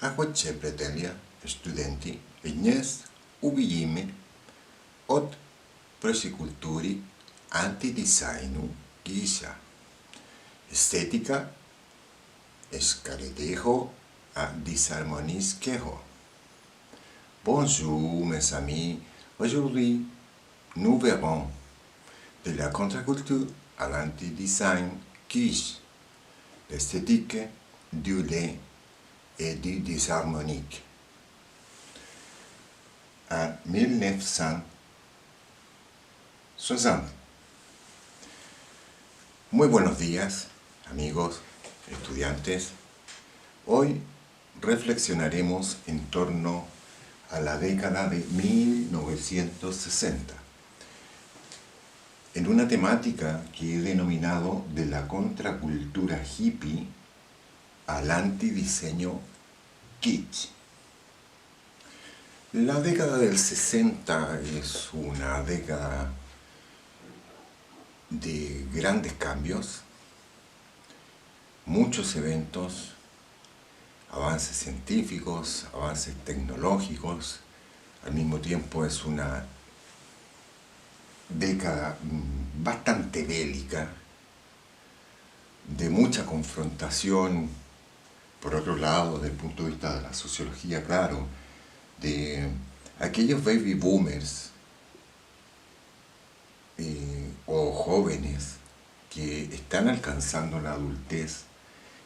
Ahoce pretelia studenti ignes ubijimy od prosikulturi antidesignu gisha. Estética escaledejo a disharmonisquejo. Bonjour mes amis, aujourd'hui nous verrons de la contre-culture à l'anti-design quiche, l'esthétique du laid et du disharmonique. En 1960. Muy buenos días, amigos, estudiantes. Hoy reflexionaremos en torno a la década de 1960, en una temática que he denominado de la contracultura hippie al antidiseño kitsch. La década del 60 es una década de grandes cambios, muchos eventos, avances científicos, avances tecnológicos. Al mismo tiempo es una década bastante bélica, de mucha confrontación. Por otro lado, desde el punto de vista de la sociología, claro, de aquellos baby boomers o jóvenes que están alcanzando la adultez,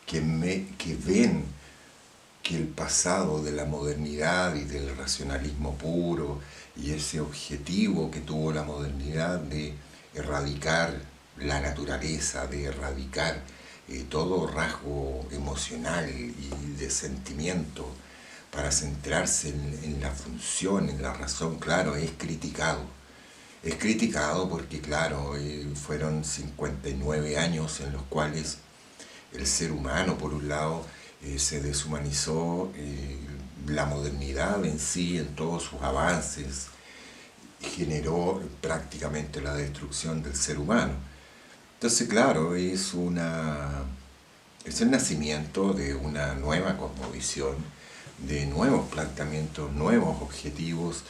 que ven que el pasado de la modernidad y del racionalismo puro y ese objetivo que tuvo la modernidad de erradicar la naturaleza, de erradicar todo rasgo emocional y de sentimiento para centrarse en la función, en la razón, claro, es criticado. Es criticado porque, claro, fueron 59 años en los cuales el ser humano, por un lado, se deshumanizó, la modernidad en sí, en todos sus avances, generó prácticamente la destrucción del ser humano. Entonces, claro, es el nacimiento de una nueva cosmovisión, de nuevos planteamientos, nuevos objetivos,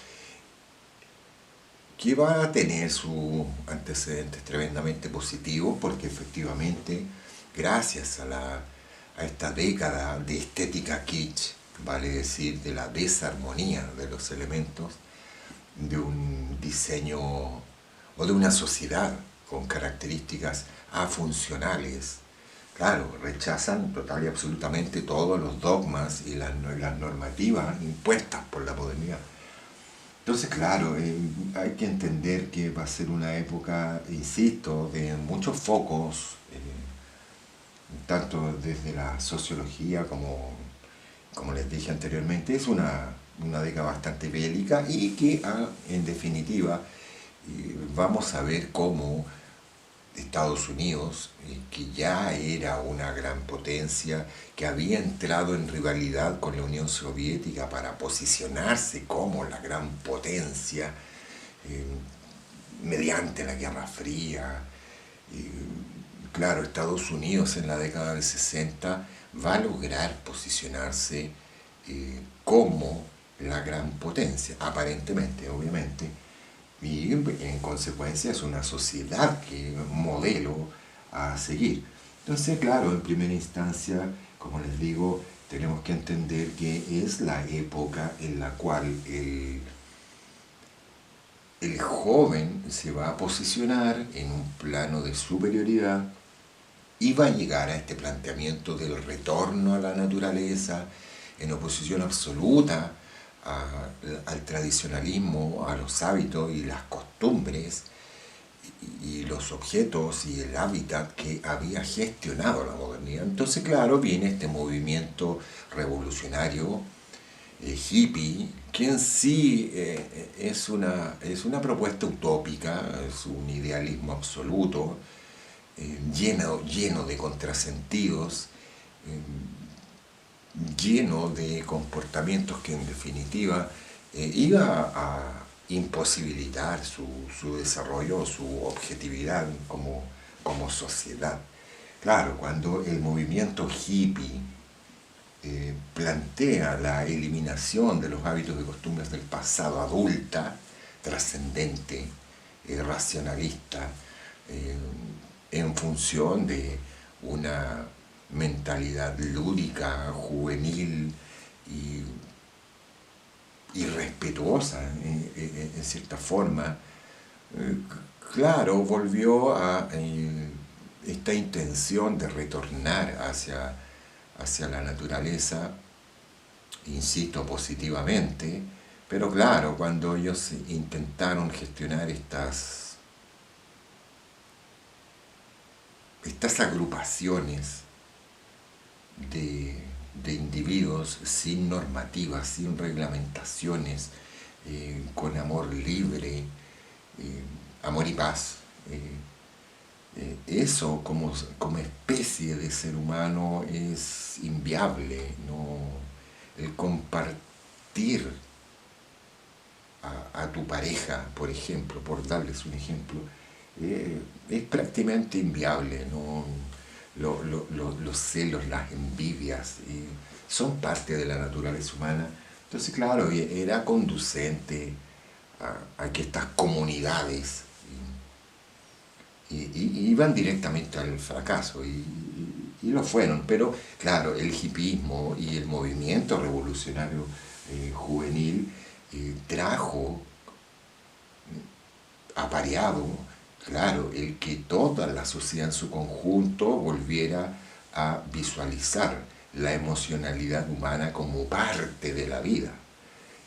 que va a tener sus antecedentes tremendamente positivos, porque efectivamente, gracias a esta década de estética kitsch, vale decir, de la desarmonía de los elementos, de un diseño o de una sociedad con características afuncionales. Claro, rechazan total y absolutamente todos los dogmas y las normativas impuestas por la modernidad. Entonces, claro, hay que entender que va a ser una época, insisto, de muchos focos, tanto desde la sociología como les dije anteriormente, es una década bastante bélica y que, en definitiva, vamos a ver cómo Estados Unidos, que ya era una gran potencia, que había entrado en rivalidad con la Unión Soviética para posicionarse como la gran potencia mediante la Guerra Fría. Claro, Estados Unidos en la década del 60 va a lograr posicionarse como la gran potencia, aparentemente, obviamente, y en consecuencia es una sociedad que modelo a seguir. Entonces, claro, en primera instancia, como les digo, tenemos que entender que es la época en la cual el joven se va a posicionar en un plano de superioridad y va a llegar a este planteamiento del retorno a la naturaleza en oposición absoluta al tradicionalismo, a los hábitos y las costumbres y los objetos y el hábitat que había gestionado la modernidad. Entonces, claro, viene este movimiento revolucionario, hippie, que en sí es una propuesta utópica, es un idealismo absoluto, lleno de contrasentidos, lleno de comportamientos que en definitiva iba a imposibilitar su desarrollo, su objetividad como sociedad. Claro, cuando el movimiento hippie plantea la eliminación de los hábitos y costumbres del pasado, adulta, trascendente, racionalista, eh, en función de una mentalidad lúdica, juvenil y respetuosa en cierta forma. Claro, volvió a esta intención de retornar hacia la naturaleza, insisto, positivamente, pero claro, cuando ellos intentaron gestionar estas agrupaciones de individuos sin normativas, sin reglamentaciones, con amor libre, amor y paz. Eso como especie de ser humano es inviable, ¿no? El compartir a tu pareja, por ejemplo, por darles un ejemplo, es prácticamente inviable, ¿no? Los celos, las envidias, son parte de la naturaleza humana. Entonces, claro, era conducente a que estas comunidades iban directamente al fracaso, y lo fueron. Pero, claro, el hipismo y el movimiento revolucionario juvenil trajo apareado, claro, el que toda la sociedad en su conjunto volviera a visualizar la emocionalidad humana como parte de la vida.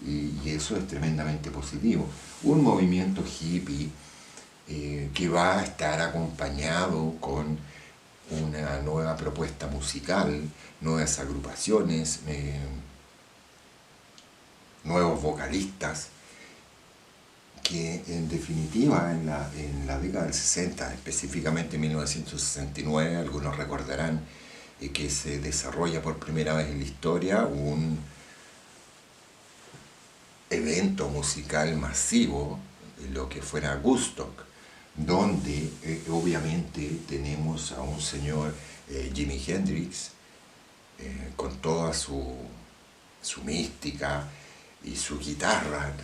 Y eso es tremendamente positivo. Un movimiento hippie que va a estar acompañado con una nueva propuesta musical, nuevas agrupaciones, nuevos vocalistas, que en definitiva en la década del 60, específicamente en 1969, algunos recordarán que se desarrolla por primera vez en la historia un evento musical masivo, lo que fuera Woodstock, donde obviamente tenemos a un señor Jimi Hendrix, con toda su mística y su guitarra,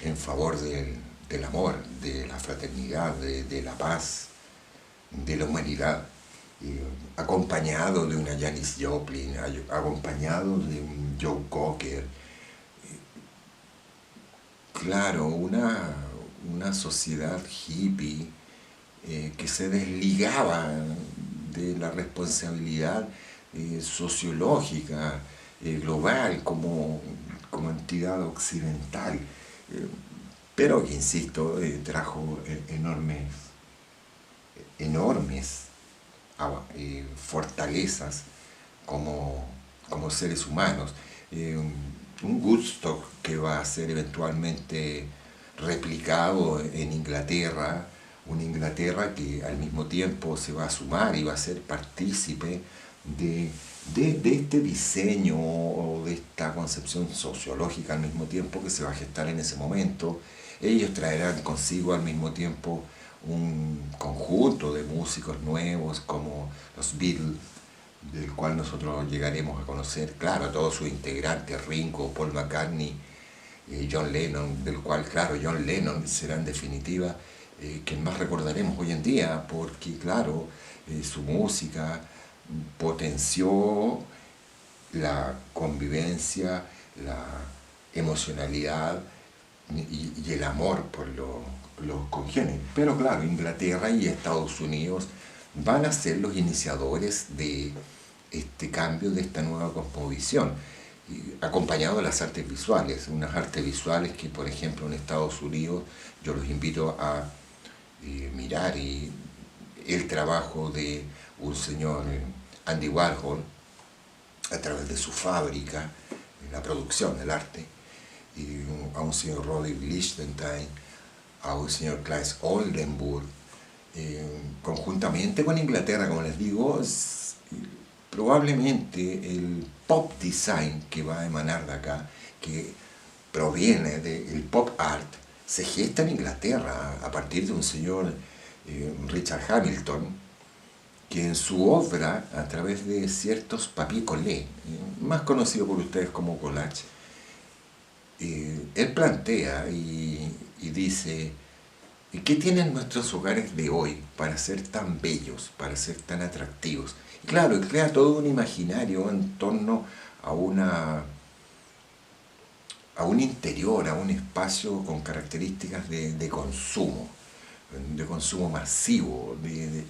en favor del amor, de la fraternidad, de la paz, de la humanidad, acompañado de una Janis Joplin, acompañado de un Joe Cocker. Claro, una sociedad hippie que se desligaba de la responsabilidad sociológica, global, como entidad occidental, pero que, insisto, trajo enormes fortalezas como seres humanos. Un Woodstock que va a ser eventualmente replicado en Inglaterra, una Inglaterra que al mismo tiempo se va a sumar y va a ser partícipe de este diseño o de esta concepción sociológica al mismo tiempo que se va a gestar en ese momento. Ellos traerán consigo al mismo tiempo un conjunto de músicos nuevos como los Beatles, del cual nosotros llegaremos a conocer, claro, a todos sus integrantes, Ringo, Paul McCartney, John Lennon, del cual, claro, John Lennon será en definitiva quien más recordaremos hoy en día, porque, claro, su música potenció la convivencia, la emocionalidad y el amor por los congéneres. Pero claro, Inglaterra y Estados Unidos van a ser los iniciadores de este cambio, de esta nueva cosmovisión, acompañado de las artes visuales, unas artes visuales que, por ejemplo, en Estados Unidos yo los invito a mirar el trabajo de un señor Andy Warhol a través de su fábrica, la producción del arte, y a un señor Roderick Lichtenstein, a un señor Claes Oldenburg, conjuntamente con Inglaterra, como les digo. Probablemente el pop design que va a emanar de acá, que proviene del pop art, se gesta en Inglaterra a partir de un señor Richard Hamilton, que en su obra, a través de ciertos papier-collé, más conocido por ustedes como collage, él plantea y dice, ¿y qué tienen nuestros hogares de hoy para ser tan bellos, para ser tan atractivos? Y claro, crea todo un imaginario en torno a a un interior, a un espacio con características de consumo masivo, de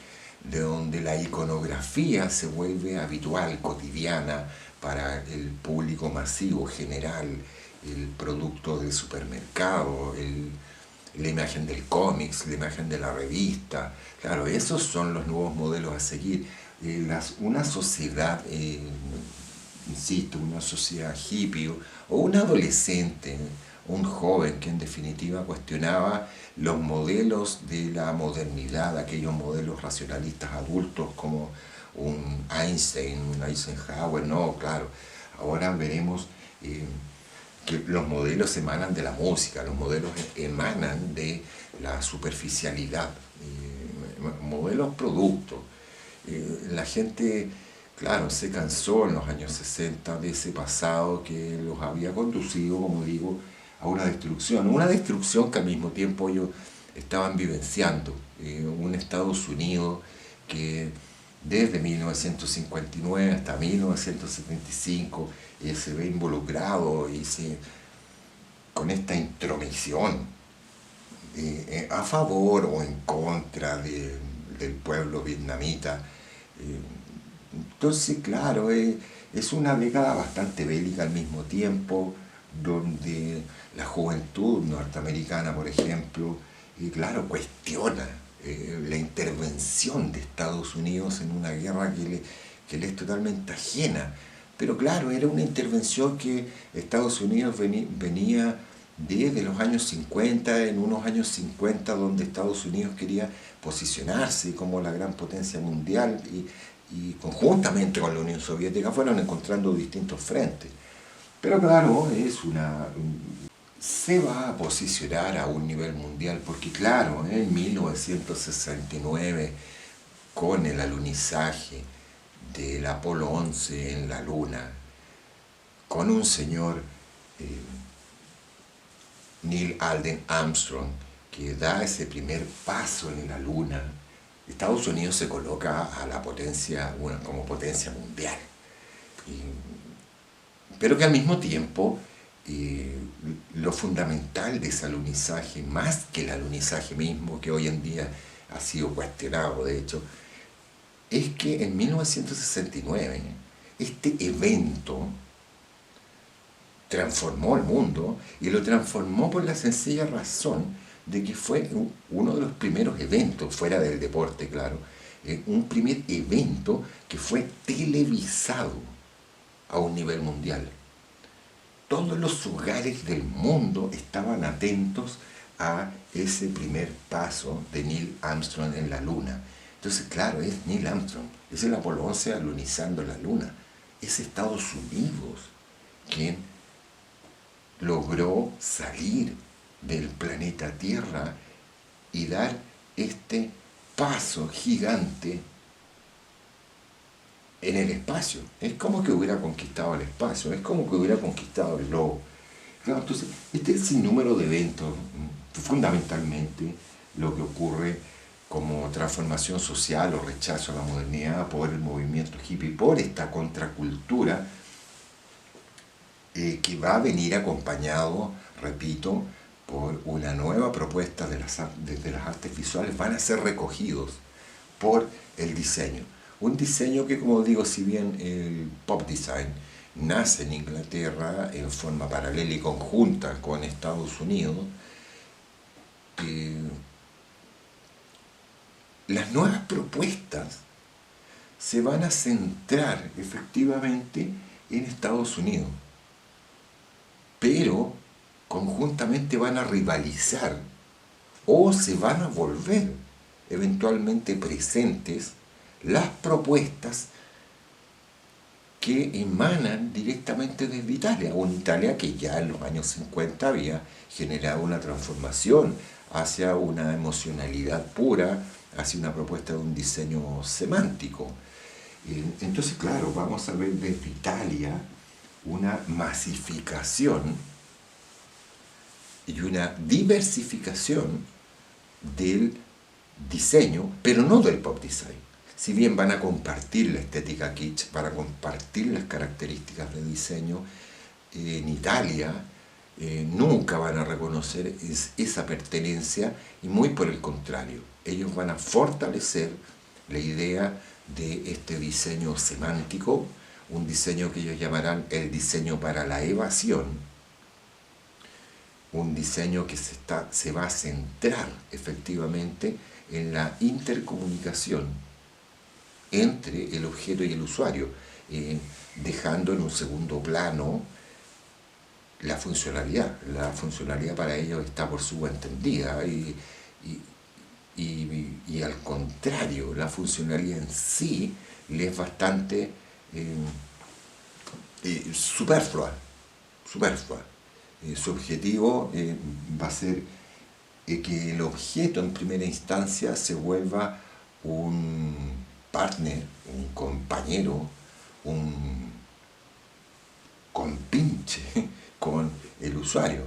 donde la iconografía se vuelve habitual, cotidiana, para el público masivo general, el producto del supermercado, la imagen del cómics, la imagen de la revista. Claro, esos son los nuevos modelos a seguir. Una sociedad, insisto, una sociedad hippie o un adolescente, un joven que en definitiva cuestionaba los modelos de la modernidad, aquellos modelos racionalistas adultos como un Einstein, un Eisenhower, no, claro, ahora veremos que los modelos emanan de la música, los modelos emanan de la superficialidad, modelos productos. La gente, claro, se cansó en los años 60 de ese pasado que los había conducido, como digo, a una destrucción que al mismo tiempo ellos estaban vivenciando, un Estados Unidos que desde 1959 hasta 1975 se ve involucrado con esta intromisión a favor o en contra del pueblo vietnamita. Entonces, claro, es una década bastante bélica al mismo tiempo, donde la juventud norteamericana, por ejemplo, claro, cuestiona la intervención de Estados Unidos en una guerra que le es totalmente ajena. Pero claro, era una intervención que Estados Unidos venía desde los años 50, en unos años 50 donde Estados Unidos quería posicionarse como la gran potencia mundial y conjuntamente con la Unión Soviética fueron encontrando distintos frentes. Pero claro, se va a posicionar a un nivel mundial porque claro, en 1969 con el alunizaje del Apolo 11 en la Luna, con un señor Neil Alden Armstrong que da ese primer paso en la Luna, Estados Unidos se coloca a la potencia, bueno, como potencia mundial. Pero que al mismo tiempo lo fundamental de ese alunizaje, más que el alunizaje mismo, que hoy en día ha sido cuestionado de hecho, es que en 1969 este evento transformó el mundo y lo transformó por la sencilla razón de que fue uno de los primeros eventos, fuera del deporte, claro, un primer evento que fue televisado a un nivel mundial. Todos los hogares del mundo estaban atentos a ese primer paso de Neil Armstrong en la Luna. Entonces, claro, es Neil Armstrong, es el Apolo 11 alunizando la Luna. Es Estados Unidos quien logró salir del planeta Tierra y dar este paso gigante en el espacio. Es como que hubiera conquistado el espacio, es como que hubiera conquistado el globo. Claro, entonces, este sinnúmero de eventos, fundamentalmente lo que ocurre como transformación social o rechazo a la modernidad por el movimiento hippie, por esta contracultura, que va a venir acompañado, repito, por una nueva propuesta desde las artes visuales, van a ser recogidos por el diseño. Un diseño que, como digo, si bien el pop design nace en Inglaterra en forma paralela y conjunta con Estados Unidos, las nuevas propuestas se van a centrar efectivamente en Estados Unidos, pero conjuntamente van a rivalizar o se van a volver eventualmente presentes las propuestas que emanan directamente desde Italia, una Italia que ya en los años 50 había generado una transformación hacia una emocionalidad pura, hacia una propuesta de un diseño semántico. Entonces, claro, vamos a ver desde Italia una masificación y una diversificación del diseño, pero no del pop design. Si bien van a compartir la estética kitsch, van a compartir las características de diseño, en Italia nunca van a reconocer esa pertenencia, y muy por el contrario, ellos van a fortalecer la idea de este diseño semántico, un diseño que ellos llamarán el diseño para la evasión, un diseño que se va a centrar efectivamente en la intercomunicación entre el objeto y el usuario, dejando en un segundo plano la funcionalidad. La funcionalidad para ellos está por subentendida y al contrario, la funcionalidad en sí les es bastante superflua. Su objetivo va a ser que el objeto en primera instancia se vuelva un partner, un compañero, un compinche con el usuario.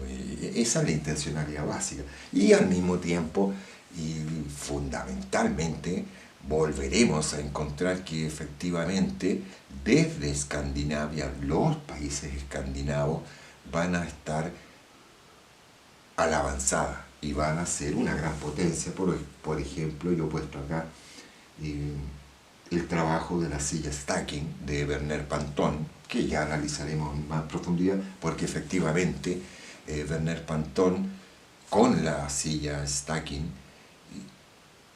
Esa es la intencionalidad básica. Y al mismo tiempo, y fundamentalmente, volveremos a encontrar que efectivamente desde Escandinavia, los países escandinavos van a estar a la avanzada y van a ser una gran potencia. Por ejemplo, yo he puesto acá el trabajo de la silla stacking de Werner Pantón, que ya analizaremos en más profundidad, porque efectivamente Werner Pantón, con la silla stacking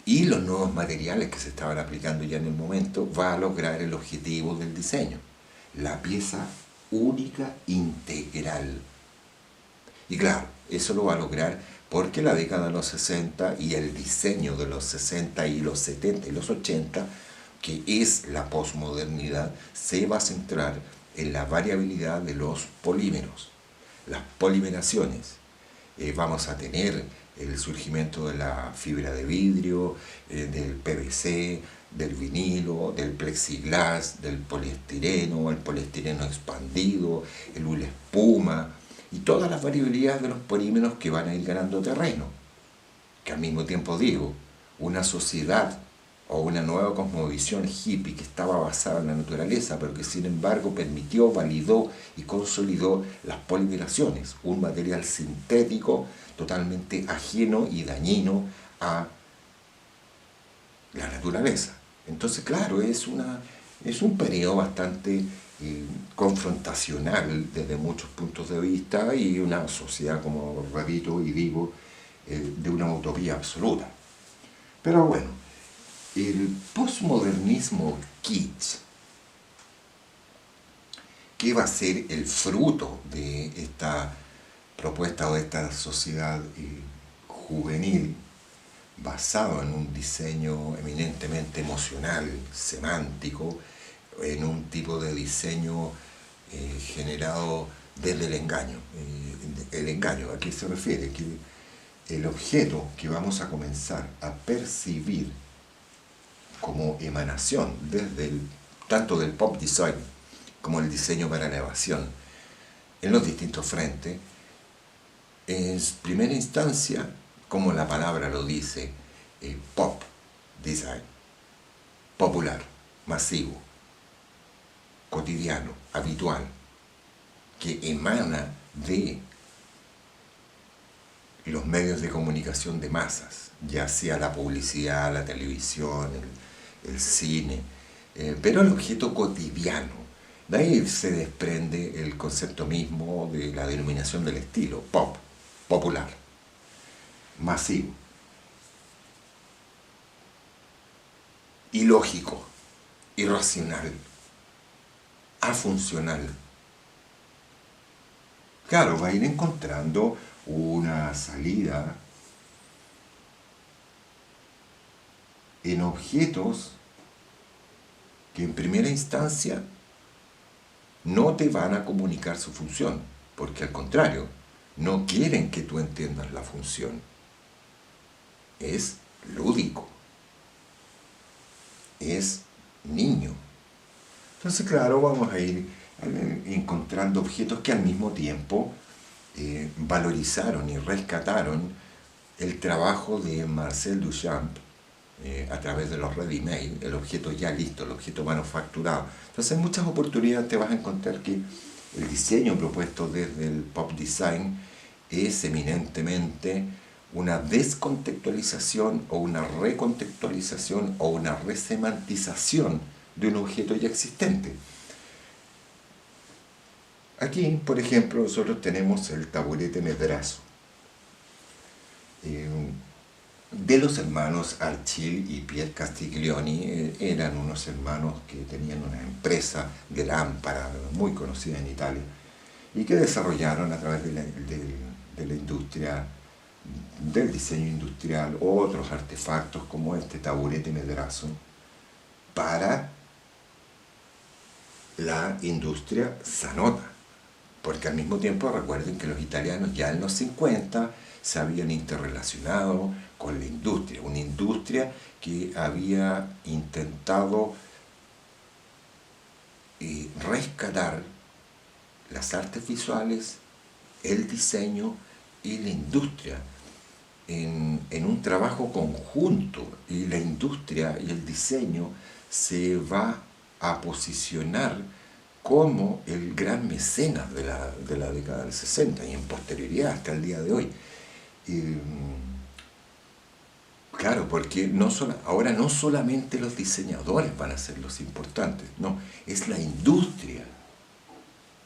y los nuevos materiales que se estaban aplicando ya en el momento, va a lograr el objetivo del diseño, la pieza única integral. Y claro, eso lo va a lograr porque la década de los 60 y el diseño de los 60 y los 70 y los 80, que es la posmodernidad, se va a centrar en la variabilidad de los polímeros, las polimeraciones. Vamos a tener el surgimiento de la fibra de vidrio, del PVC, del vinilo, del plexiglas, del poliestireno, el poliestireno expandido, el hule espuma, y todas las variabilidades de los polímeros que van a ir ganando terreno. Que al mismo tiempo digo, una sociedad o una nueva cosmovisión hippie que estaba basada en la naturaleza, pero que sin embargo permitió, validó y consolidó las polimeraciones, un material sintético totalmente ajeno y dañino a la naturaleza. Entonces, claro, es un periodo bastante confrontacional desde muchos puntos de vista, y una sociedad, como repito y digo, de una utopía absoluta. Pero bueno, el posmodernismo kitsch, que va a ser el fruto de esta propuesta o de esta sociedad juvenil, basado en un diseño eminentemente emocional, semántico, en un tipo de diseño generado desde el engaño. El engaño, ¿a qué se refiere? Que el objeto que vamos a comenzar a percibir como emanación tanto del pop design como el diseño para la evasión en los distintos frentes, en primera instancia, como la palabra lo dice, pop design, popular, masivo, cotidiano, habitual, que emana de los medios de comunicación de masas, ya sea la publicidad, la televisión, el cine, pero el objeto cotidiano. De ahí se desprende el concepto mismo de la denominación del estilo, pop, popular, masivo, ilógico, irracional, afuncional. Claro, va a ir encontrando una salida en objetos que en primera instancia no te van a comunicar su función, porque al contrario, no quieren que tú entiendas la función. Es lúdico, es niño. Entonces, claro, vamos a ir encontrando objetos que al mismo tiempo valorizaron y rescataron el trabajo de Marcel Duchamp a través de los ready-made, el objeto ya listo, el objeto manufacturado. Entonces, en muchas oportunidades te vas a encontrar que el diseño propuesto desde el pop design es eminentemente una descontextualización o una recontextualización o una resemantización de un objeto ya existente. Aquí, por ejemplo, nosotros tenemos el taburete Medrazo de los hermanos Archil y Pier Castiglioni. Eran unos hermanos que tenían una empresa de lámpara muy conocida en Italia y que desarrollaron a través de la industria, del diseño industrial, otros artefactos como este taburete Medrazo para la industria zanota. Porque al mismo tiempo recuerden que los italianos ya en los 50 se habían interrelacionado con la industria, una industria que había intentado rescatar las artes visuales, el diseño y la industria en un trabajo conjunto, y la industria y el diseño se va a posicionar como el gran mecenas de la década del 60 y en posterioridad hasta el día de hoy. Claro, porque ahora no solamente los diseñadores van a ser los importantes, no, es la industria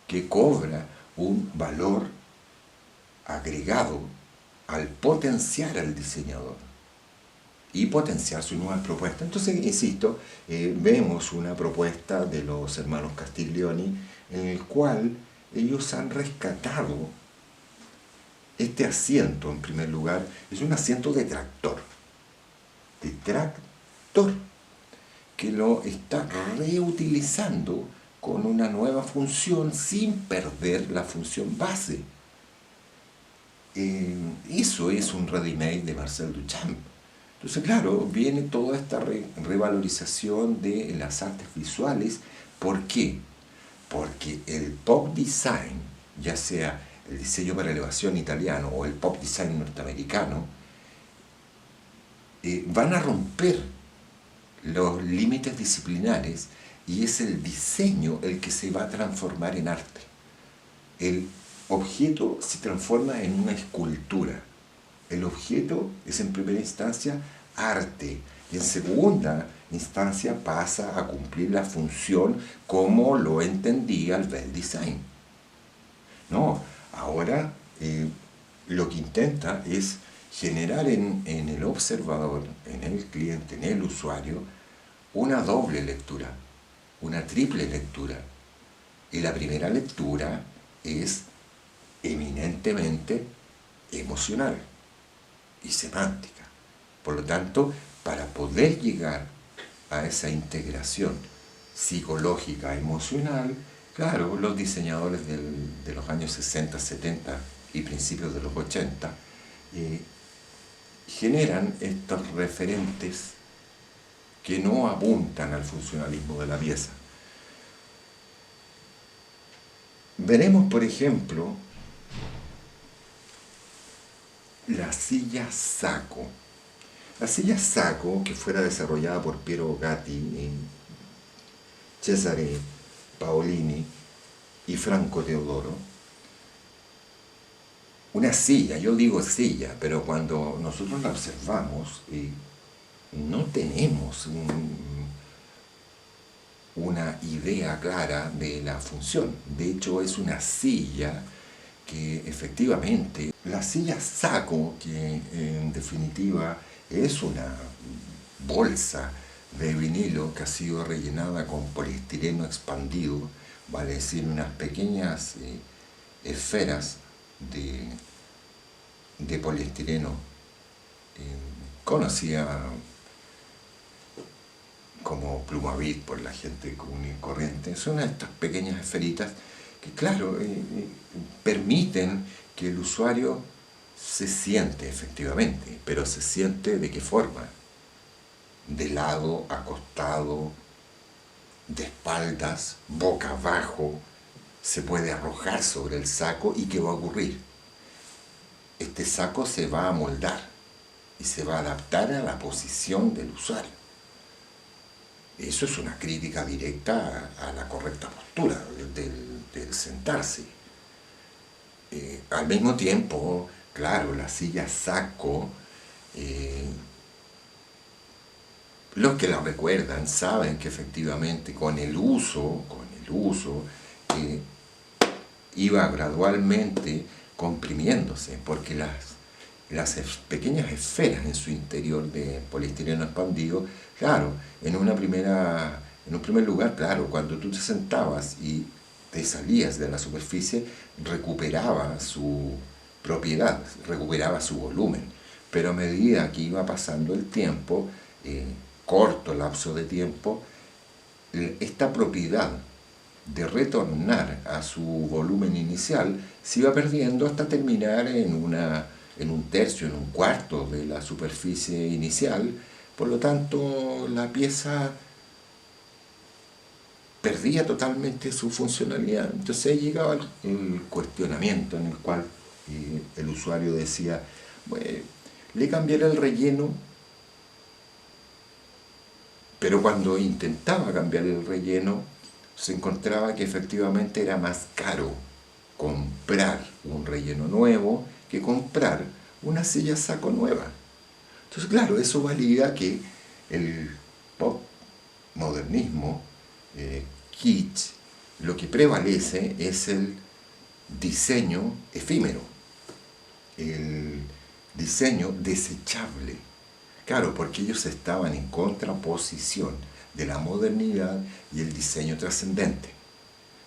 que cobra un valor agregado al potenciar al diseñador y potenciar sus nuevas propuestas. Entonces, insisto, vemos una propuesta de los hermanos Castiglioni en el cual ellos han rescatado este asiento. En primer lugar, es un asiento de tractor, que lo está reutilizando con una nueva función sin perder la función base. Eso es un ready-made de Marcel Duchamp. Entonces, claro, viene toda esta revalorización de las artes visuales. ¿Por qué? Porque el pop design, ya sea el diseño para elevación italiano o el pop design norteamericano, van a romper los límites disciplinares y es el diseño el que se va a transformar en arte. El objeto se transforma en una escultura. El objeto es en primera instancia arte y en segunda instancia pasa a cumplir la función como lo entendía el bel design. No, ahora lo que intenta es generar en el observador, en el cliente, en el usuario, una doble lectura, una triple lectura. Y la primera lectura es eminentemente emocional y semántica. Por lo tanto, para poder llegar a esa integración psicológica, emocional, claro, los diseñadores de los años 60, 70 y principios de los 80 generan estos referentes que no apuntan al funcionalismo de la pieza. Veremos, por ejemplo, la silla Sacco. La silla Sacco, que fuera desarrollada por Piero Gatti, Cesare Paolini y Franco Teodoro, una silla, yo digo silla, pero cuando nosotros la observamos, no tenemos una idea clara de la función. De hecho, es una silla que efectivamente, la silla Sacco, que en definitiva es una bolsa de vinilo que ha sido rellenada con poliestireno expandido, vale decir, unas pequeñas esferas de poliestireno conocida como Plumavit por la gente común y corriente. Son estas pequeñas esferitas que, claro, permiten que el usuario se siente efectivamente, pero se siente de qué forma. de lado, acostado, de espaldas, boca abajo, se puede arrojar sobre el saco. ¿Y qué va a ocurrir? Este saco se va a moldar y se va a adaptar a la posición del usuario. Eso es una crítica directa a la correcta postura del sentarse. Al mismo tiempo, claro, la silla saco, los que la recuerdan saben que efectivamente con el uso, iba gradualmente comprimiéndose, porque las pequeñas esferas en su interior de poliestireno expandido, claro, en un primer lugar, claro, cuando tú te sentabas y te salías de la superficie, recuperaba su propiedad, recuperaba su volumen, pero a medida que iba pasando el tiempo, corto lapso de tiempo, esta propiedad de retornar a su volumen inicial se iba perdiendo hasta terminar en un tercio, en un cuarto de la superficie inicial. Por lo tanto, la pieza perdía totalmente su funcionalidad. Entonces ahí llegaba el cuestionamiento en el cual el usuario decía, bueno, le cambiaré el relleno, pero cuando intentaba cambiar el relleno, se encontraba que efectivamente era más caro comprar un relleno nuevo que comprar una silla saco nueva. Entonces, claro, eso valida que el postmodernismo, kitsch, lo que prevalece es el diseño efímero, el diseño desechable. Claro, porque ellos estaban en contraposición de la modernidad y el diseño trascendente.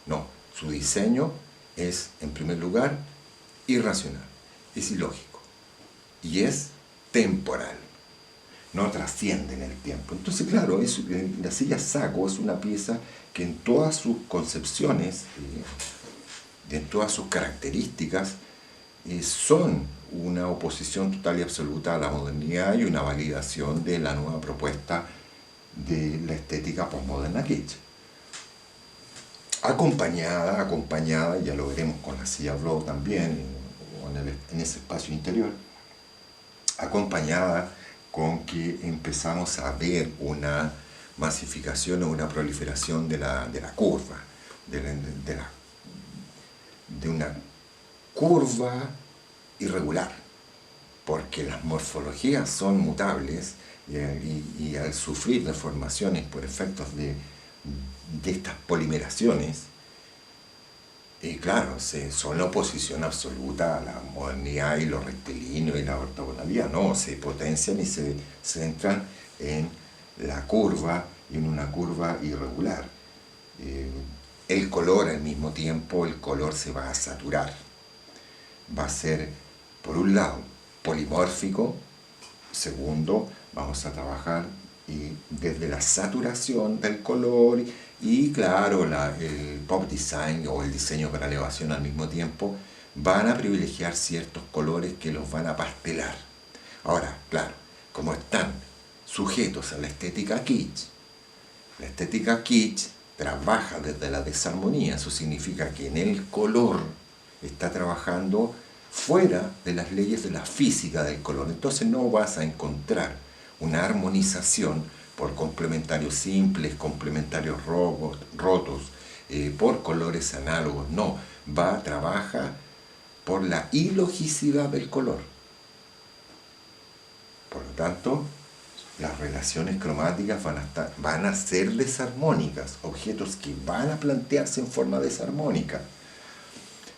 No, su diseño es, en primer lugar, irracional, es ilógico y es temporal, no trasciende en el tiempo. Entonces, claro, la silla saco es una pieza que en todas sus concepciones, en todas sus características, son una oposición total y absoluta a la modernidad y una validación de la nueva propuesta de la estética postmoderna kitsch. Acompañada, ya lo veremos con la silla Blow también, en ese espacio interior, acompañada con que empezamos a ver una masificación o una proliferación de la curva, de una curva irregular, porque las morfologías son mutables y al sufrir deformaciones por efectos de estas polimeraciones, y claro, son la oposición absoluta a la modernidad y lo rectilíneo y la ortogonalidad, no, se potencian y se centran en la curva y en una curva irregular. El color al mismo tiempo, el color se va a saturar, va a ser, por un lado, polimórfico, segundo, vamos a trabajar desde la saturación del color y claro, el pop design o el diseño para elevación al mismo tiempo van a privilegiar ciertos colores que los van a pastelar. Ahora, claro, como están sujetos a la estética kitsch trabaja desde la desarmonía. Eso significa que en el color está trabajando fuera de las leyes de la física del color. Entonces no vas a encontrar una armonización por complementarios simples, complementarios rotos, por colores análogos. No, trabaja por la ilogicidad del color. Por lo tanto, las relaciones cromáticas van a ser desarmónicas, objetos que van a plantearse en forma desarmónica.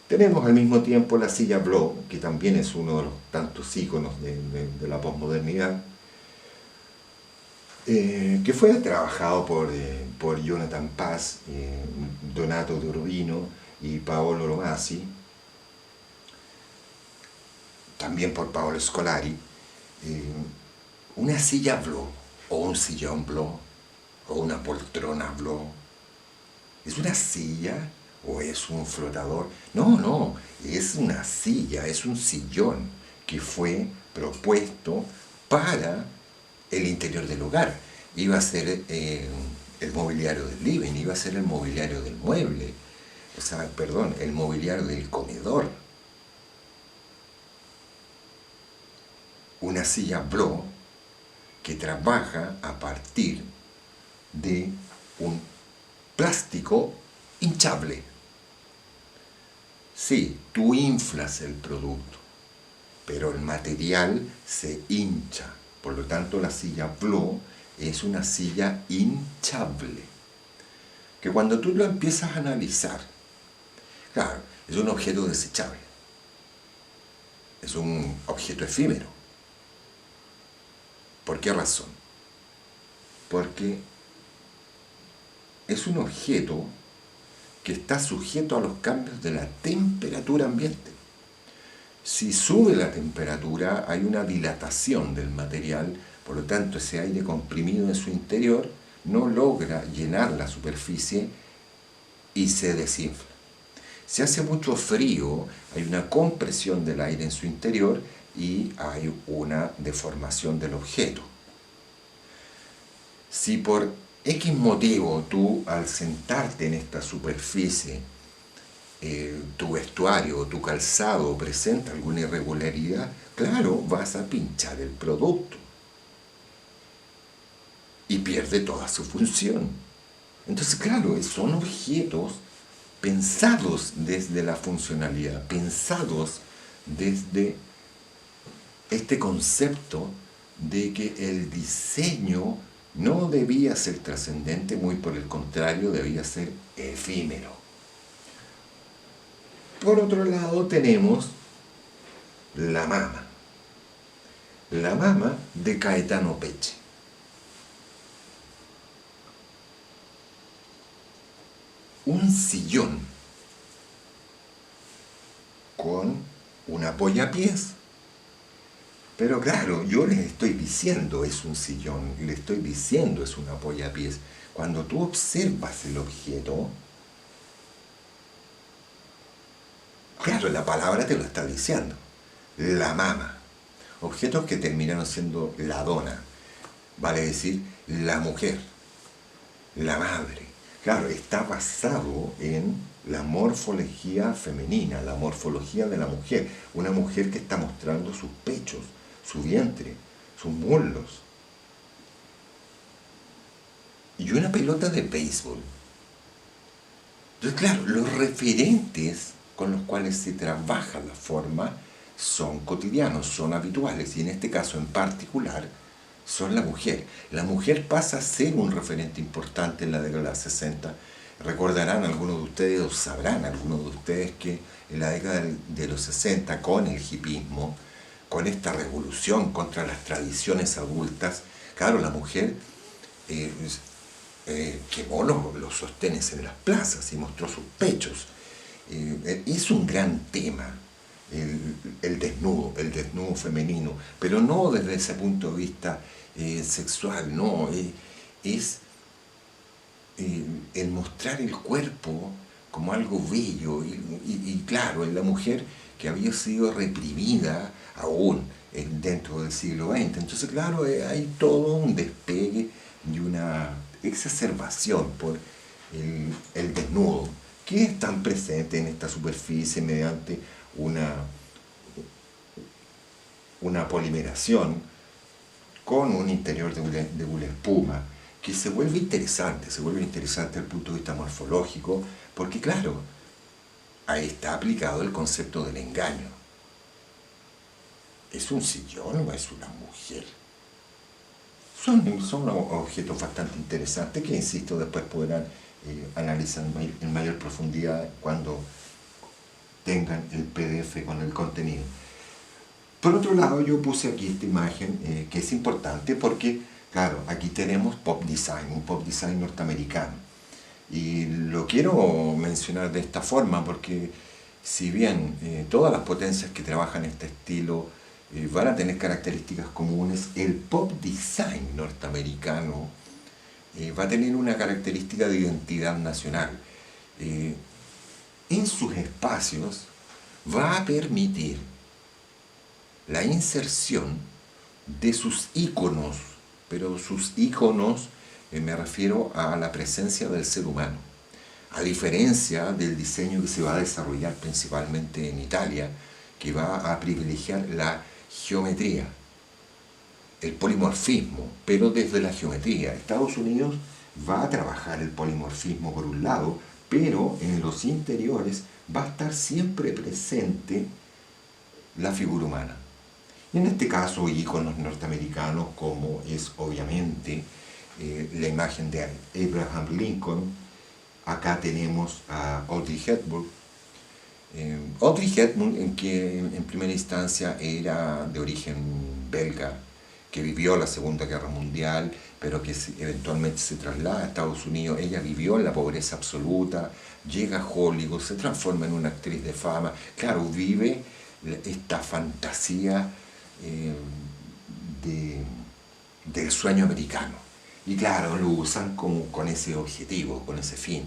Tenemos al mismo tiempo la silla Blow, que también es uno de los tantos íconos de la posmodernidad, que fue trabajado por Jonathan Paz, Donato de Urbino y Paolo Lomasi, también por Paolo Scolari. Una silla Blow, o un sillón Blow, o una poltrona Blow, ¿es una silla o es un flotador? No, es una silla, es un sillón que fue propuesto para el interior del hogar. iba a ser el mobiliario del living, iba a ser el mobiliario del mueble, o sea, perdón, el mobiliario del comedor. Una silla Bro que trabaja a partir de un plástico hinchable. Sí, tú inflas el producto, pero el material se hincha. Por lo tanto, la silla Blo es una silla hinchable. Que cuando tú lo empiezas a analizar, claro, es un objeto desechable. Es un objeto efímero. ¿Por qué razón? Porque es un objeto que está sujeto a los cambios de la temperatura ambiente. Si sube la temperatura, hay una dilatación del material, por lo tanto ese aire comprimido en su interior no logra llenar la superficie y se desinfla. Si hace mucho frío, hay una compresión del aire en su interior y hay una deformación del objeto. Si por X motivo tú al sentarte en esta superficie, tu vestuario o tu calzado presenta alguna irregularidad, claro, vas a pinchar el producto y pierde toda su función. Entonces, claro, son objetos pensados desde la funcionalidad, pensados desde este concepto de que el diseño no debía ser trascendente, muy por el contrario, debía ser efímero. Por otro lado tenemos La Mama. La Mama de Caetano Peche. Un sillón con un apoyapiés. Pero claro, yo les estoy diciendo es un sillón, les estoy diciendo es un apoyapiés. Cuando tú observas el objeto, claro, la palabra te lo está diciendo. La mama. Objetos que terminaron siendo la dona. Vale decir, la mujer, la madre. Claro, está basado en la morfología femenina, la morfología de la mujer. Una mujer que está mostrando sus pechos, su vientre, sus muslos. Y una pelota de béisbol. Entonces, claro, los referentes con los cuales se trabaja la forma son cotidianos, son habituales, y en este caso en particular son la mujer. La mujer pasa a ser un referente importante en la década de los 60. Recordarán algunos de ustedes, o sabrán algunos de ustedes, que en la década de los 60, con el hipismo, con esta revolución contra las tradiciones adultas, claro, la mujer quemó los sostenes en las plazas y mostró sus pechos. Es un gran tema el desnudo femenino, pero no desde ese punto de vista sexual, no, es el mostrar el cuerpo como algo bello y claro, en la mujer que había sido reprimida aún dentro del siglo XX. Entonces, claro, hay todo un despegue y una exacerbación por el desnudo, que es tan presente en esta superficie mediante una polimeración con un interior de una espuma, que se vuelve interesante desde el punto de vista morfológico, porque claro, ahí está aplicado el concepto del engaño. ¿Es un sillón o es una mujer? Son objetos bastante interesantes que, insisto, después podrán analizar en mayor profundidad cuando tengan el PDF con el contenido. Por otro lado, yo puse aquí esta imagen que es importante porque, claro, aquí tenemos pop design, un pop design norteamericano. Y lo quiero mencionar de esta forma porque si bien todas las potencias que trabajan este estilo van a tener características comunes, el pop design norteamericano va a tener una característica de identidad nacional. En sus espacios va a permitir la inserción de sus íconos pero sus íconos, me refiero a la presencia del ser humano. A diferencia del diseño que se va a desarrollar principalmente en Italia, que va a privilegiar la geometría, el polimorfismo, pero desde la geometría. Estados Unidos va a trabajar el polimorfismo por un lado, pero en los interiores va a estar siempre presente la figura humana. Y en este caso, íconos norteamericanos como es obviamente la imagen de Abraham Lincoln. Acá tenemos a Audrey Hepburn. Audrey Hepburn, que en primera instancia era de origen belga, que vivió la Segunda Guerra Mundial, pero que eventualmente se traslada a Estados Unidos. Ella vivió en la pobreza absoluta, llega a Hollywood, se transforma en una actriz de fama. Claro, vive esta fantasía del sueño americano. Y claro, lo usan con ese objetivo, con ese fin.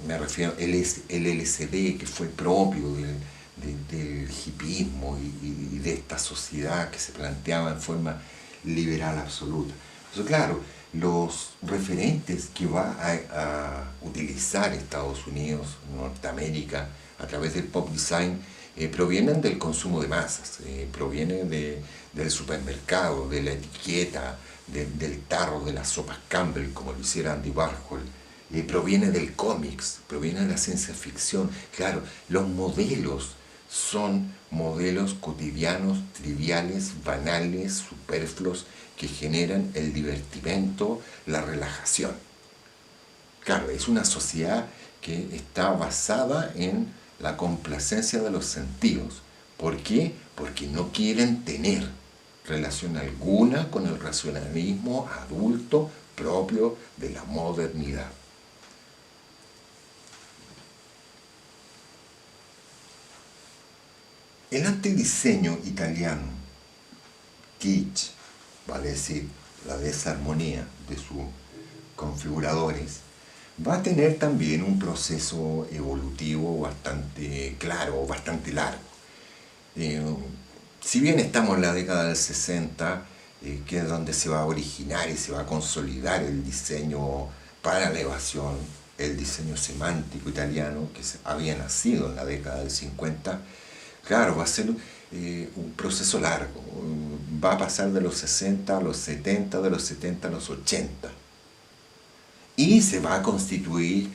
Me refiero al LSD, que fue propio del hipismo y de esta sociedad que se planteaba en forma liberal absoluta. Entonces, claro, los referentes que va a utilizar Estados Unidos, Norteamérica, a través del pop design, provienen del consumo de masas, provienen del supermercado, de la etiqueta, del tarro de las sopas Campbell, como lo hiciera Andy Warhol. Proviene del cómics, proviene de la ciencia ficción. Claro, los modelos son modelos cotidianos, triviales, banales, superfluos, que generan el divertimento, la relajación. Claro, es una sociedad que está basada en la complacencia de los sentidos. ¿Por qué? Porque no quieren tener relación alguna con el racionalismo adulto propio de la modernidad. El antidiseño italiano, kitsch, vale decir, la desarmonía de sus configuradores, va a tener también un proceso evolutivo bastante claro, bastante largo. Si bien estamos en la década del 60, que es donde se va a originar y se va a consolidar el diseño para la evasión, el diseño semántico italiano, que había nacido en la década del 50, claro, va a ser un proceso largo. Va a pasar de los 60 a los 70, de los 70 a los 80. Y se va a constituir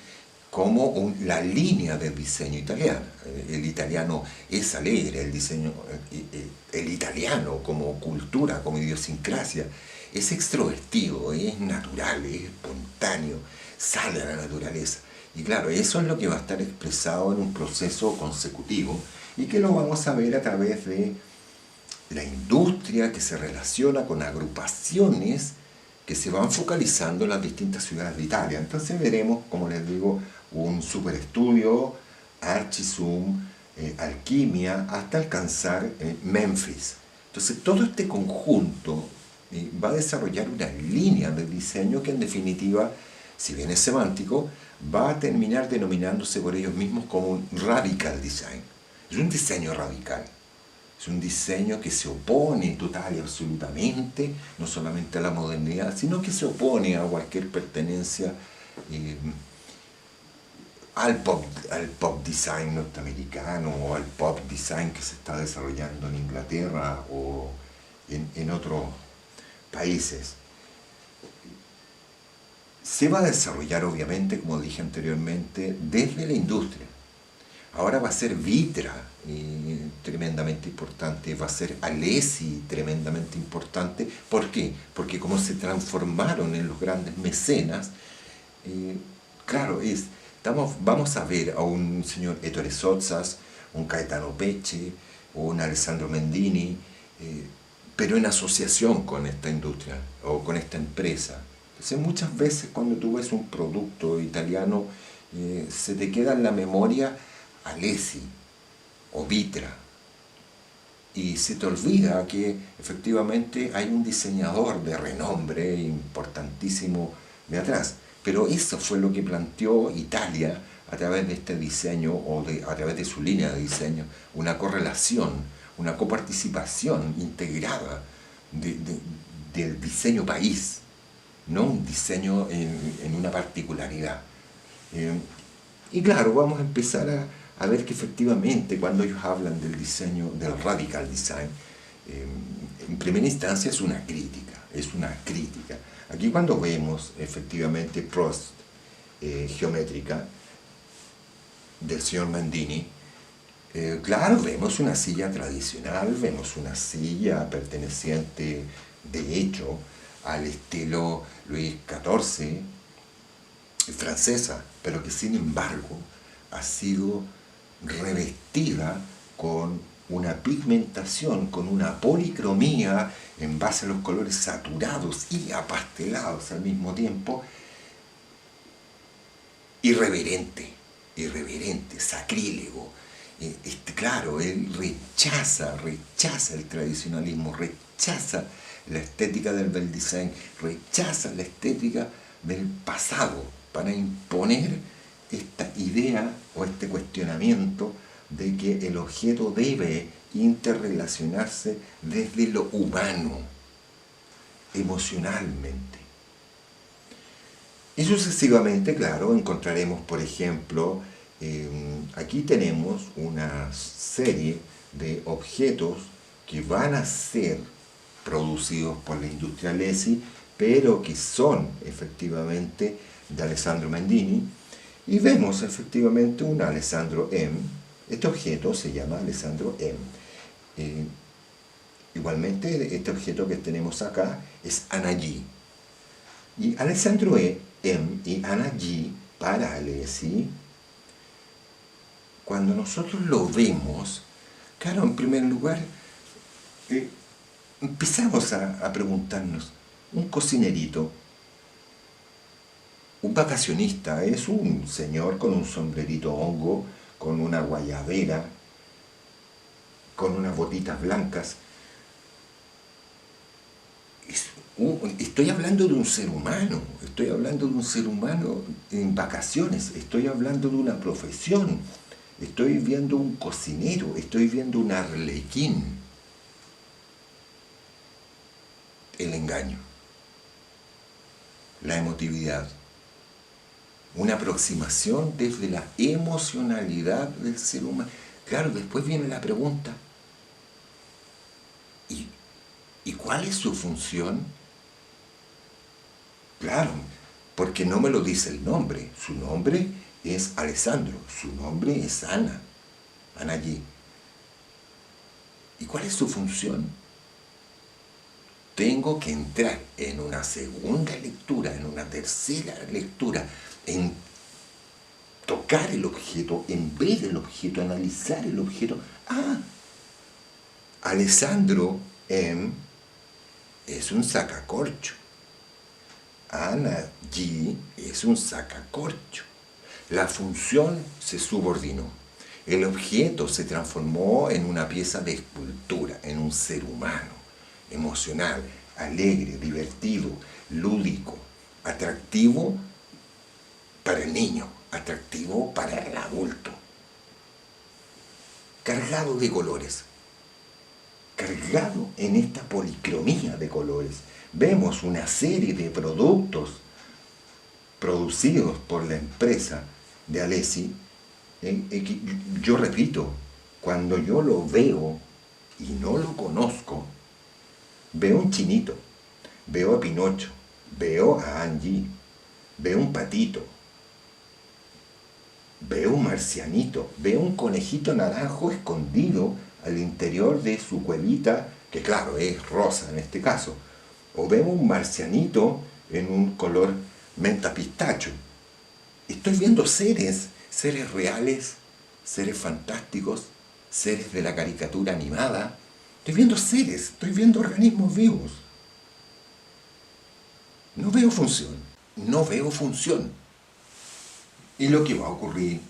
como la línea del diseño italiano. El italiano es alegre, el italiano como cultura, como idiosincrasia, es extrovertido, es natural, es espontáneo, sale a la naturaleza. Y claro, eso es lo que va a estar expresado en un proceso consecutivo y que lo vamos a ver a través de la industria que se relaciona con agrupaciones que se van focalizando en las distintas ciudades de Italia. Entonces veremos, como les digo, un superestudio, Archizoom, Alquimia, hasta alcanzar Memphis. Entonces todo este conjunto va a desarrollar una línea de diseño que en definitiva, si bien es semántico, va a terminar denominándose por ellos mismos como un radical design. Es un diseño radical. Es un diseño que se opone total y absolutamente, no solamente a la modernidad, sino que se opone a cualquier pertenencia al pop design norteamericano o al pop design que se está desarrollando en Inglaterra o en otros países. Se va a desarrollar, obviamente, como dije anteriormente, desde la industria. Ahora va a ser Vitra tremendamente importante, va a ser Alessi tremendamente importante. ¿Por qué? Porque como se transformaron en los grandes mecenas, claro, vamos a ver a un señor Ettore Sozzas, un Gaetano Pecce, un Alessandro Mendini, pero en asociación con esta industria o con esta empresa. Entonces muchas veces cuando tú ves un producto italiano, se te queda en la memoria Alessi o Vitra y se te olvida que efectivamente hay un diseñador de renombre importantísimo de atrás. Pero eso fue lo que planteó Italia a través de este diseño o a través de su línea de diseño, una correlación, una coparticipación integrada del diseño país, no un diseño en una particularidad. Y claro, vamos a empezar a ver que efectivamente cuando ellos hablan del diseño, del radical design, en primera instancia es una crítica, es una crítica. Aquí cuando vemos efectivamente Prost geométrica del señor Mandini, claro, vemos una silla tradicional, vemos una silla perteneciente de hecho al estilo Luis XIV, francesa, pero que sin embargo ha sido revestida con una pigmentación, con una policromía en base a los colores saturados y apastelados al mismo tiempo, irreverente, sacrílego. Claro, él rechaza el tradicionalismo, rechaza la estética del bel design, rechaza la estética del pasado para imponer esta idea o este cuestionamiento de que el objeto debe interrelacionarse desde lo humano, emocionalmente. Y sucesivamente, claro, encontraremos, por ejemplo, aquí tenemos una serie de objetos que van a ser producidos por la industria Alessi, pero que son efectivamente de Alessandro Mandini, y vemos efectivamente un Alessandro M. Este objeto se llama Alessandro M. Igualmente, este objeto que tenemos acá es Anna G. Y Alessandro M y Anna G para Alessi, cuando nosotros lo vemos, claro, en primer lugar, empezamos a preguntarnos, un cocinerito, un vacacionista, es un señor con un sombrerito hongo, con una guayabera, con unas botitas blancas. Estoy hablando de un ser humano, estoy hablando de un ser humano en vacaciones, estoy hablando de una profesión, estoy viendo un cocinero, estoy viendo un arlequín. El engaño, la emotividad, una aproximación desde la emocionalidad del ser humano. Claro, después viene la pregunta, ¿y cuál es su función? Claro, porque no me lo dice el nombre. Su nombre es Alessandro, su nombre es Ana G. ¿Y cuál es su función? Tengo que entrar en una segunda lectura, en una tercera lectura, en tocar el objeto, en ver el objeto, analizar el objeto. Alessandro M es un sacacorcho. Anna G es un sacacorcho. La función se subordinó. El objeto se transformó en una pieza de escultura, en un ser humano, emocional, alegre, divertido, lúdico, atractivo para el niño, atractivo para el adulto. Cargado de colores, cargado en esta policromía de colores. Vemos una serie de productos producidos por la empresa de Alessi. Yo repito, cuando yo lo veo y no lo conozco, veo un chinito, veo a Pinocho, veo a Angie, veo un patito, veo un marcianito, veo un conejito naranjo escondido al interior de su cuevita, que claro, es rosa en este caso, o vemos un marcianito en un color menta pistacho. Estoy viendo seres reales, seres fantásticos, seres de la caricatura animada. Estoy viendo seres, estoy viendo organismos vivos. No veo función. Y lo que va a ocurrir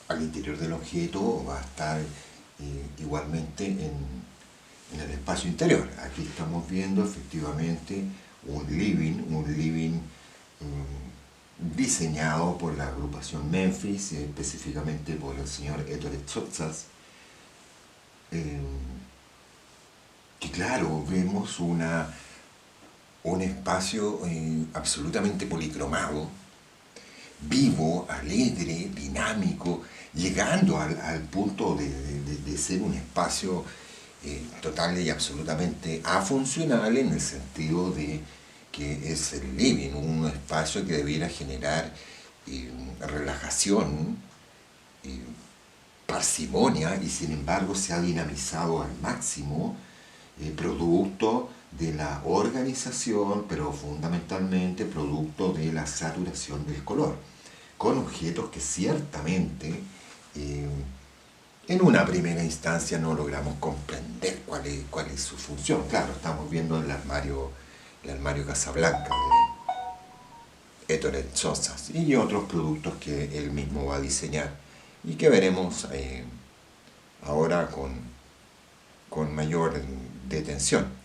al interior del objeto va a estar igualmente en el espacio interior. Aquí estamos viendo efectivamente un living diseñado por la agrupación Memphis, específicamente por el señor Ettore Sottsass. que claro, vemos un espacio absolutamente policromado, vivo, alegre, dinámico, llegando al punto de ser un espacio total y absolutamente afuncional en el sentido de que es el living, un espacio que debiera generar relajación, eh, parsimonia, y sin embargo se ha dinamizado al máximo, producto de la organización, pero fundamentalmente producto de la saturación del color, con objetos que ciertamente en una primera instancia no logramos comprender cuál es su función. Claro, estamos viendo el armario Casablanca de Ettore Sossas y otros productos que él mismo va a diseñar y que veremos ahora con mayor detención.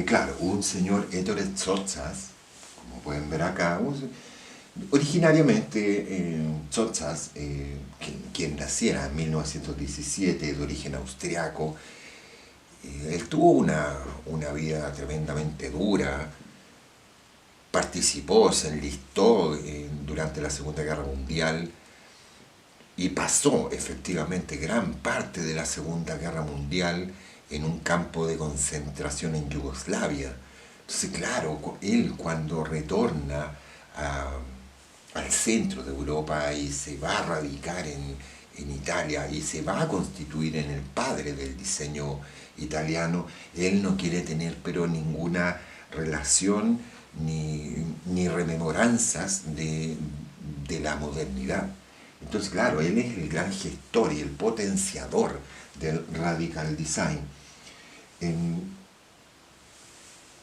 Claro, un señor Ettore Sossas, como pueden ver acá, originariamente Sossas, quien naciera en 1917, de origen austriaco, él tuvo una vida tremendamente dura, participó, se enlistó durante la Segunda Guerra Mundial y pasó efectivamente gran parte de la Segunda Guerra Mundial en un campo de concentración en Yugoslavia. Entonces, claro, él cuando retorna a, al centro de Europa y se va a radicar en Italia y se va a constituir en el padre del diseño italiano, él no quiere tener pero ninguna relación ni rememoranzas de la modernidad. Entonces, claro, él es el gran gestor y el potenciador del radical design. En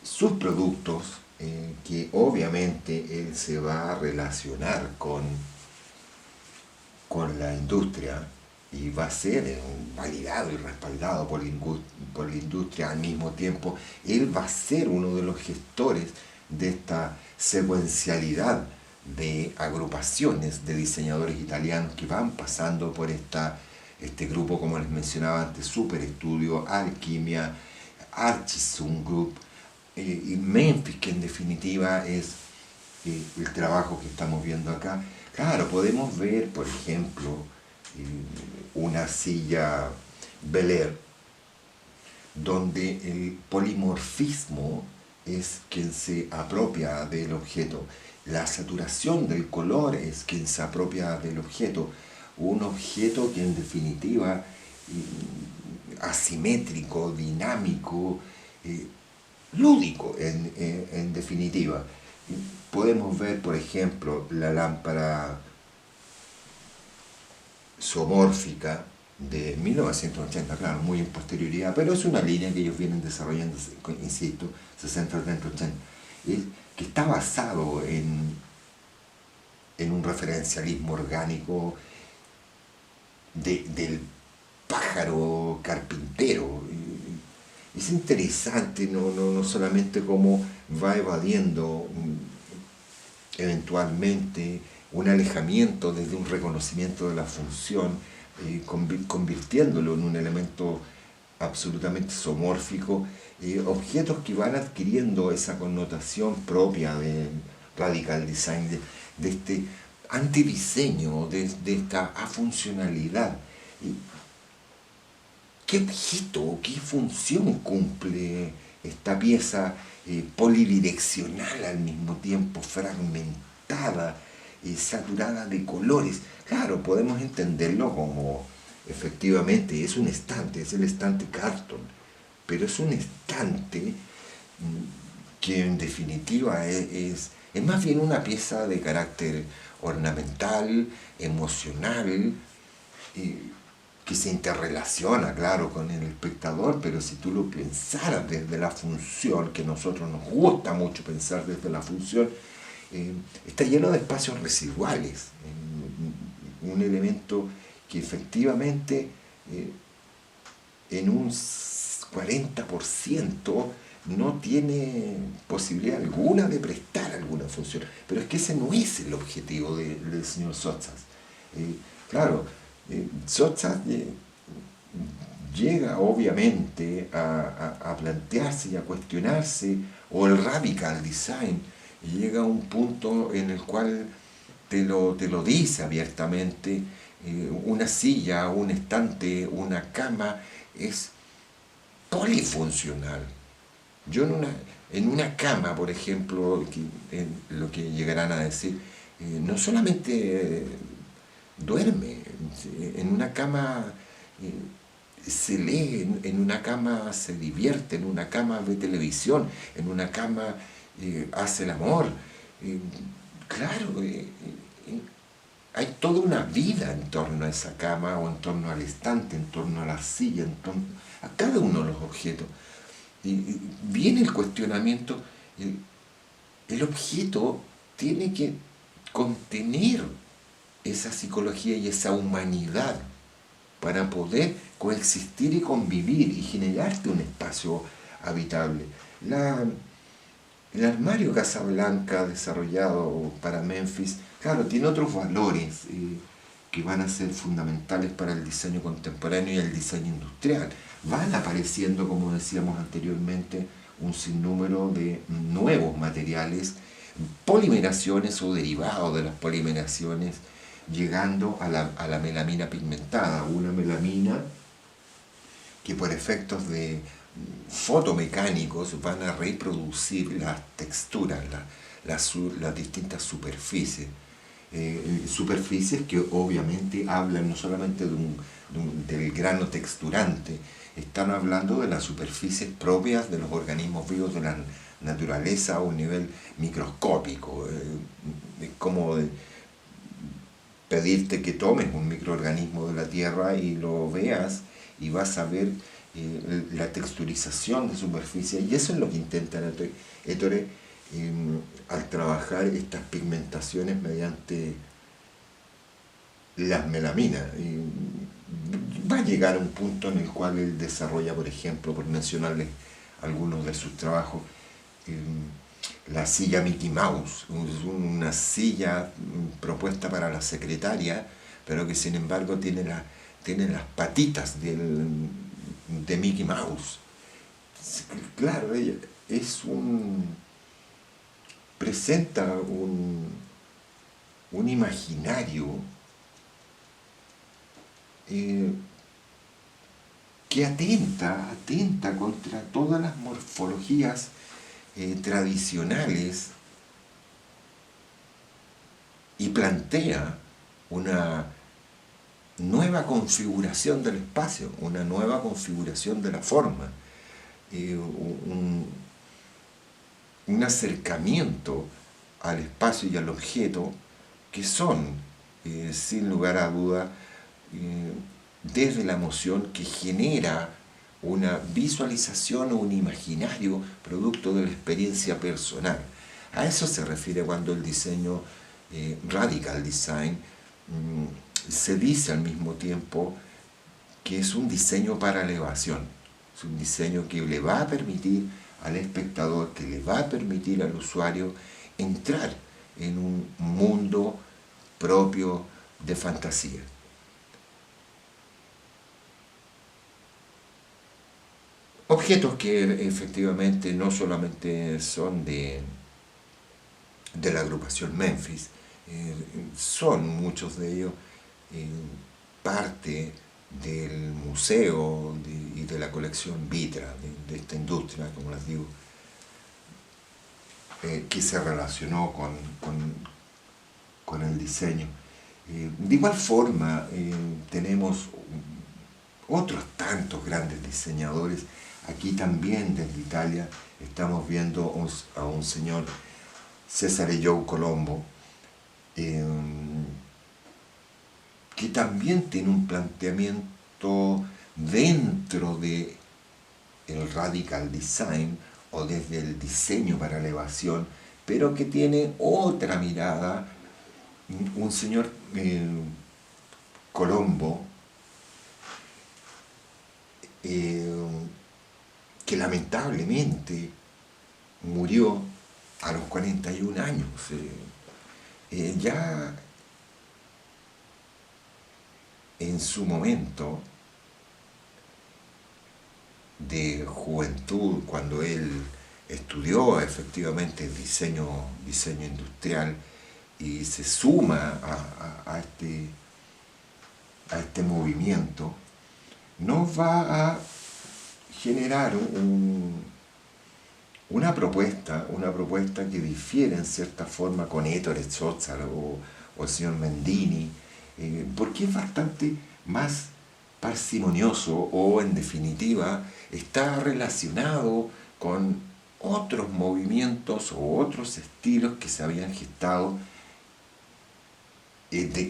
sus productos, que obviamente él se va a relacionar con la industria y va a ser validado y respaldado por la industria al mismo tiempo, él va a ser uno de los gestores de esta secuencialidad de agrupaciones de diseñadores italianos que van pasando por este grupo, como les mencionaba antes, Super Studio, Alquimia, Archisun Group y Memphis, que en definitiva es el trabajo que estamos viendo acá. Claro, podemos ver, por ejemplo, una silla Bel Air, donde el polimorfismo es quien se apropia del objeto, la saturación del color es quien se apropia del objeto, un objeto que en definitiva asimétrico, dinámico, lúdico en definitiva. Podemos ver, por ejemplo, la lámpara zoomórfica de 1980, claro, muy en posterioridad, pero es una línea que ellos vienen desarrollando, insisto, 60, 70, 80, que está basado en un referencialismo orgánico del pájaro carpintero. Es interesante no solamente cómo va evadiendo eventualmente un alejamiento desde un reconocimiento de la función, convirtiéndolo en un elemento absolutamente zoomórfico, objetos que van adquiriendo esa connotación propia de radical design, de este antidiseño, de esta afuncionalidad. ¿Qué objeto, qué función cumple esta pieza polidireccional al mismo tiempo, fragmentada, saturada de colores? Claro, podemos entenderlo como efectivamente es un estante, es el estante Carton, pero es un estante que en definitiva es más bien una pieza de carácter ornamental, emocional, que se interrelaciona, claro, con el espectador, pero si tú lo pensaras desde la función, que a nosotros nos gusta mucho pensar desde la función, está lleno de espacios residuales, un elemento que efectivamente en un 40% no tiene posibilidad alguna de prestar alguna función. Pero es que ese no es el objetivo del señor Sotsas. Claro, Sotsas llega obviamente a plantearse y a cuestionarse, o el radical design, y llega a un punto en el cual te lo dice abiertamente, una silla, un estante, una cama es polifuncional. Yo en una cama, por ejemplo, lo que llegarán a decir, no solamente duerme, en una cama se lee, en una cama se divierte, en una cama ve televisión, en una cama hace el amor. Eh, claro, hay toda una vida en torno a esa cama o en torno al estante, en torno a la silla, en torno a cada uno de los objetos. Y viene el cuestionamiento, el, el objeto tiene que contener esa psicología y esa humanidad para poder coexistir y convivir y generarte un espacio habitable. El armario Casablanca desarrollado para Memphis, claro, tiene otros valores que van a ser fundamentales para el diseño contemporáneo y el diseño industrial. Van apareciendo, como decíamos anteriormente, un sinnúmero de nuevos materiales, polimeraciones o derivados de las polimeraciones, llegando a la melamina pigmentada, una melamina que por efectos de fotomecánicos van a reproducir las texturas, las distintas superficies. Superficies que obviamente hablan no solamente del grano texturante, están hablando de las superficies propias de los organismos vivos de la naturaleza a un nivel microscópico. Es como pedirte que tomes un microorganismo de la tierra y lo veas y vas a ver la texturización de superficie, y eso es lo que intenta Ettore al trabajar estas pigmentaciones mediante las melaminas. Va a llegar a un punto en el cual él desarrolla, por ejemplo, por mencionarles algunos de sus trabajos, la silla Mickey Mouse, una silla propuesta para la secretaria, pero que sin embargo tiene las patitas de Mickey Mouse. Claro, ella presenta un imaginario que atenta contra todas las morfologías tradicionales, y plantea una nueva configuración del espacio, una nueva configuración de la forma, un acercamiento al espacio y al objeto que son, sin lugar a duda, desde la emoción que genera una visualización o un imaginario producto de la experiencia personal. A eso se refiere cuando el diseño radical design se dice al mismo tiempo que es un diseño para elevación, es un diseño que le va a permitir al espectador, que le va a permitir al usuario entrar en un mundo propio de fantasía. Objetos que efectivamente no solamente son de la agrupación Memphis, son muchos de ellos parte del museo y de la colección Vitra, de esta industria, como les digo, que se relacionó con el diseño. De igual forma, tenemos otros tantos grandes diseñadores. Aquí también desde Italia estamos viendo a un señor, Cesare Joe Colombo, que también tiene un planteamiento dentro de el radical design o desde el diseño para elevación, pero que tiene otra mirada. Un señor Colombo, que lamentablemente murió a los 41 años. Ya en su momento de juventud, cuando él estudió efectivamente diseño industrial y se suma a este movimiento, nos va a generar una propuesta que difiere en cierta forma con Ettore Szotzar o el señor Mendini, porque es bastante más parsimonioso o en definitiva está relacionado con otros movimientos o otros estilos que se habían gestado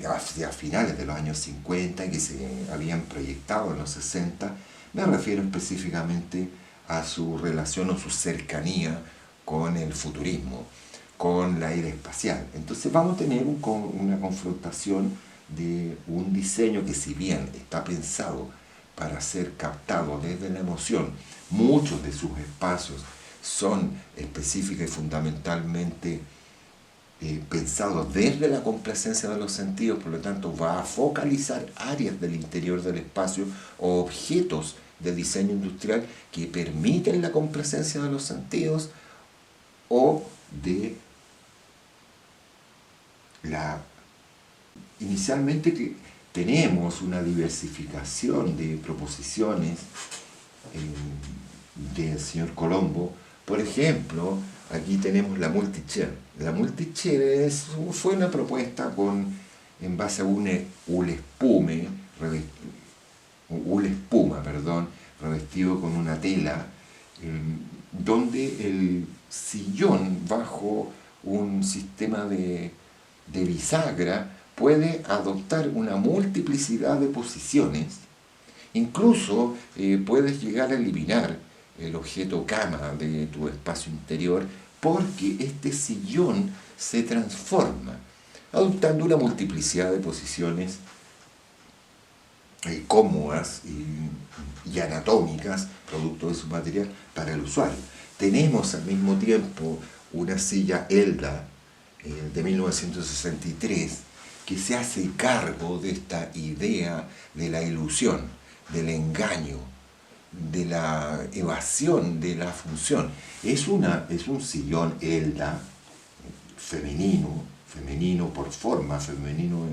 hacia finales de los años 50 y que se habían proyectado en los 60. Me refiero específicamente a su relación o su cercanía con el futurismo, con la era espacial. Entonces vamos a tener una confrontación de un diseño que, si bien está pensado para ser captado desde la emoción, muchos de sus espacios son específicos y fundamentalmente pensados desde la complacencia de los sentidos, por lo tanto va a focalizar áreas del interior del espacio o objetos de diseño industrial que permiten la complacencia de los sentidos o de la... Inicialmente que tenemos una diversificación de proposiciones del señor Colombo. Por ejemplo, aquí tenemos la multichair. La multichair fue una propuesta en base a un espuma, revestido con una tela, donde el sillón bajo un sistema de bisagra puede adoptar una multiplicidad de posiciones. Incluso puedes llegar a eliminar el objeto cama de tu espacio interior porque este sillón se transforma, adoptando una multiplicidad de posiciones cómodas y anatómicas, producto de su material, para el usuario. Tenemos al mismo tiempo una silla Elda de 1963 que se hace cargo de esta idea de la ilusión, del engaño, de la evasión de la función. Es un sillón Elda femenino por forma, femenino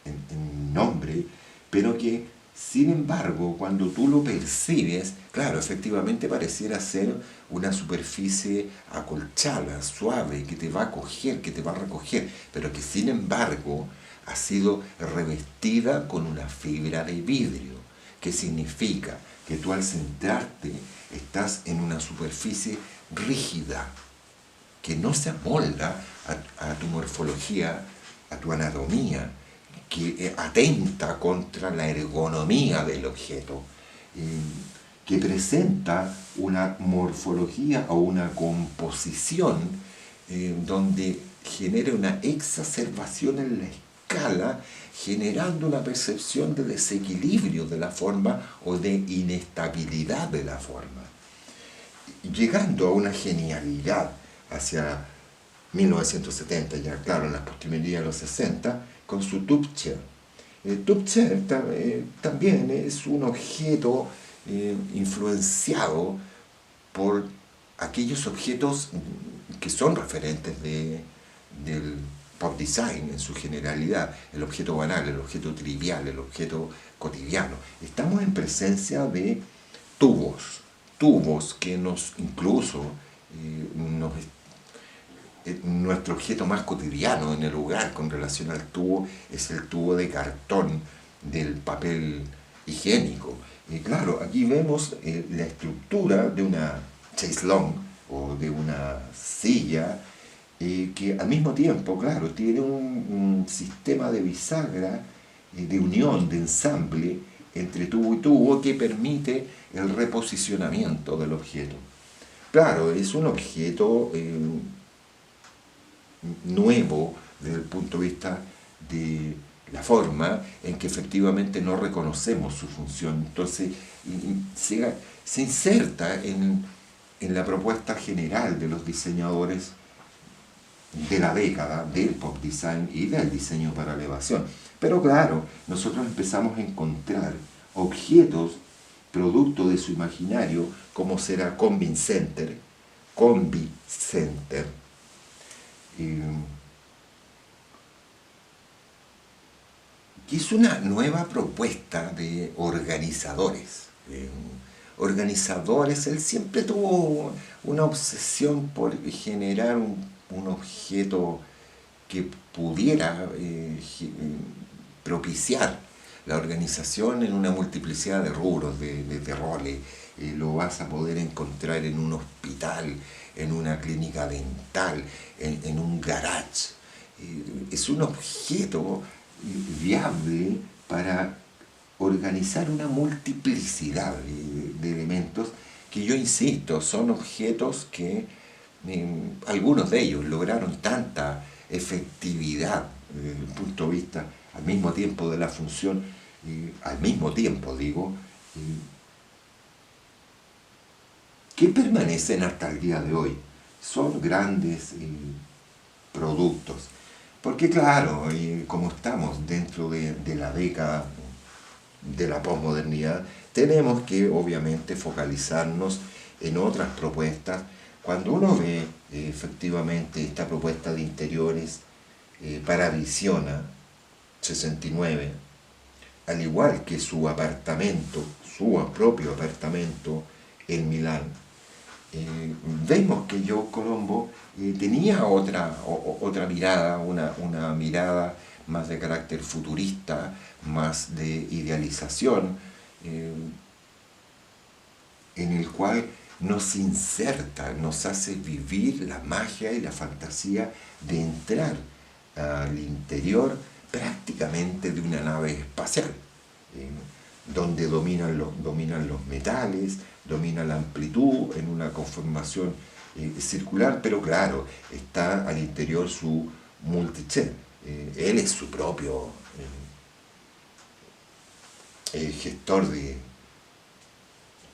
en nombre, pero que, sin embargo, cuando tú lo percibes, claro, efectivamente pareciera ser una superficie acolchada, suave, que te va a acoger, que te va a recoger, pero que, sin embargo, ha sido revestida con una fibra de vidrio, que significa que tú, al centrarte, estás en una superficie rígida, que no se amolda a tu morfología, a tu anatomía, que atenta contra la ergonomía del objeto, que presenta una morfología o una composición donde genera una exacerbación en la escala, generando una percepción de desequilibrio de la forma o de inestabilidad de la forma, llegando a una genialidad hacia 1970, ya claro, en las postrimerías de los 60, con su tube chair. El tube chair también es un objeto influenciado por aquellos objetos que son referentes del pop design en su generalidad, el objeto banal, el objeto trivial, el objeto cotidiano. Estamos en presencia de tubos que incluso nuestro objeto más cotidiano en el hogar con relación al tubo es el tubo de cartón del papel higiénico. Y claro, aquí vemos la estructura de una chaise longue o de una silla que al mismo tiempo, claro, tiene un sistema de bisagra, de unión, de ensamble entre tubo y tubo que permite el reposicionamiento del objeto. Claro, es un objeto nuevo desde el punto de vista de la forma en que efectivamente no reconocemos su función. Entonces se inserta en la propuesta general de los diseñadores de la década del pop design y del diseño para elevación. Pero claro, nosotros empezamos a encontrar objetos producto de su imaginario, como será Convincenter, Convicenter, que es una nueva propuesta de organizadores. Organizadores, él siempre tuvo una obsesión por generar un objeto que pudiera propiciar la organización en una multiplicidad de rubros, de roles. Lo vas a poder encontrar en un hospital, en una clínica dental, en un garage. Es un objeto viable para organizar una multiplicidad de elementos que, yo insisto, son objetos que algunos de ellos lograron tanta efectividad desde el punto de vista al mismo tiempo de la función, al mismo tiempo digo, que permanecen hasta el día de hoy. Son grandes productos. Porque claro, como estamos dentro de la década de la posmodernidad, tenemos que obviamente focalizarnos en otras propuestas. Cuando uno ve efectivamente esta propuesta de interiores para Visiona 69, al igual que su apartamento, su propio apartamento en Milán, vemos que Joe Colombo tenía otra mirada, una mirada más de carácter futurista, más de idealización, en el cual nos inserta, nos hace vivir la magia y la fantasía de entrar al interior prácticamente de una nave espacial, donde dominan los metales, domina la amplitud en una conformación circular, pero claro, está al interior su multichet. Él es su propio gestor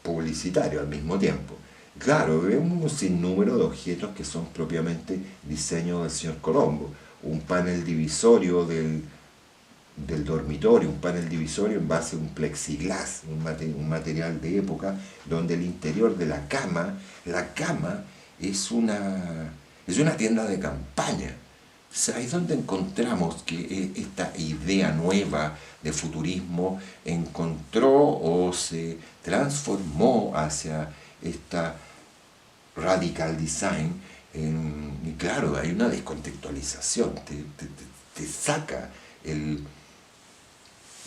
publicitario al mismo tiempo. Claro, vemos un sinnúmero de objetos que son propiamente diseño del señor Colombo. Un panel divisorio del dormitorio, un panel divisorio en base a un plexiglas, un material de época, donde el interior de la cama es una tienda de campaña. O sea, ahí es donde encontramos que esta idea nueva de futurismo encontró o se transformó hacia esta radical design. Y claro, hay una descontextualización, te saca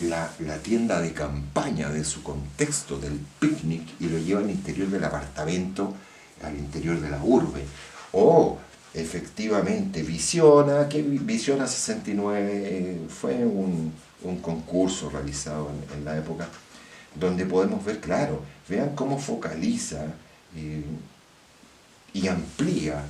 la tienda de campaña de su contexto del picnic y lo lleva al interior del apartamento, al interior de la urbe. O efectivamente Visiona, que Visiona 69 fue un concurso realizado en la época, donde podemos ver, claro, vean cómo focaliza y amplía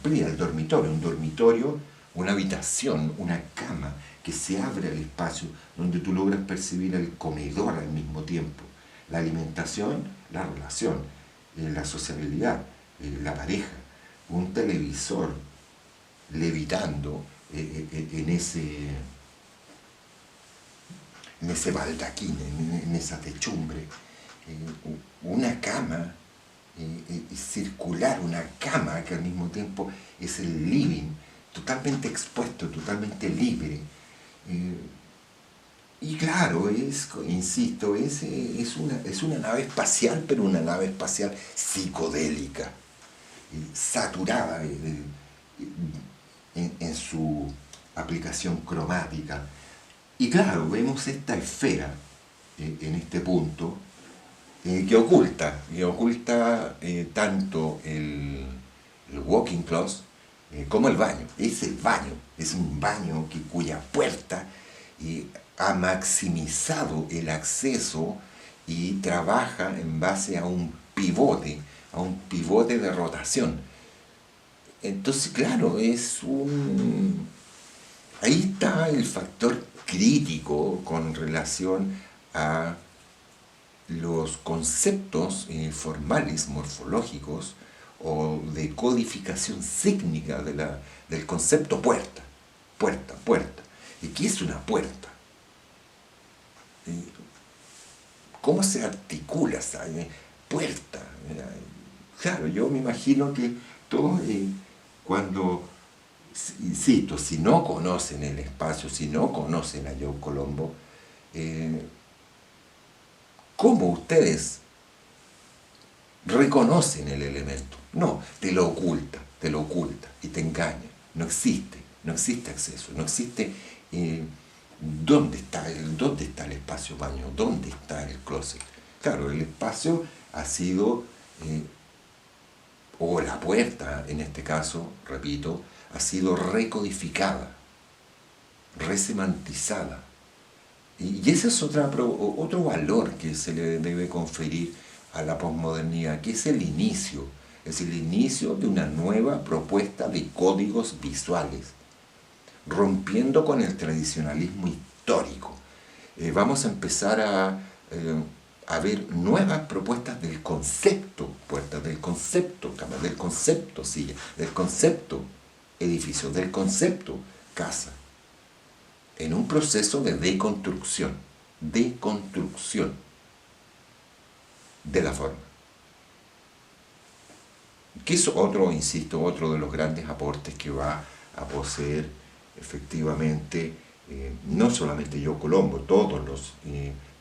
el dormitorio, un dormitorio, una habitación, una cama que se abre al espacio, donde tú logras percibir el comedor al mismo tiempo, la alimentación, la relación, la sociabilidad, la pareja, un televisor levitando en ese baldaquín, en esa techumbre, una cama circular, una cama que al mismo tiempo es el living, totalmente expuesto, totalmente libre. Y claro, insisto, es una nave espacial, pero una nave espacial psicodélica, saturada en su aplicación cromática. Y claro, vemos esta esfera en este punto que oculta tanto el walk-in closet como el baño. Es el baño, es un baño cuya puerta ha maximizado el acceso y trabaja en base a un pivote de rotación. Entonces, claro, ahí está el factor crítico con relación a los conceptos formales, morfológicos, o de codificación sígnica del concepto puerta. ¿Y qué es una puerta? cómo se articula esa puerta. Claro, yo me imagino que todos cuando, insisto, si no conocen el espacio, si no conocen a Joe Colombo, eh, ¿cómo ustedes reconocen el elemento? No, te lo oculta y te engaña. No existe acceso, no existe dónde está el espacio baño, dónde está el closet. Claro, el espacio ha sido, o la puerta en este caso, repito, ha sido recodificada, resemantizada. Y ese es otro valor que se le debe conferir a la posmodernidad, que es el inicio de una nueva propuesta de códigos visuales, rompiendo con el tradicionalismo histórico. Vamos a empezar a ver nuevas propuestas del concepto puerta, del concepto cama, del concepto silla, del concepto edificio, del concepto casa, en un proceso de deconstrucción de la forma. Que es otro, insisto, otro de los grandes aportes que va a poseer efectivamente, no solamente yo Colombo, todos los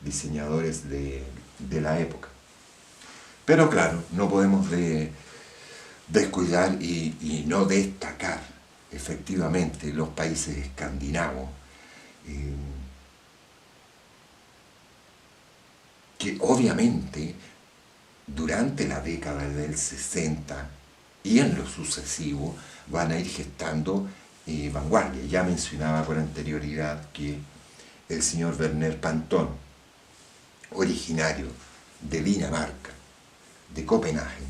diseñadores de la época. Pero claro, no podemos descuidar y no destacar efectivamente los países escandinavos, que obviamente durante la década del 60 y en lo sucesivo van a ir gestando vanguardia. Ya mencionaba con anterioridad que el señor Werner Panton, originario de Dinamarca, de Copenhague,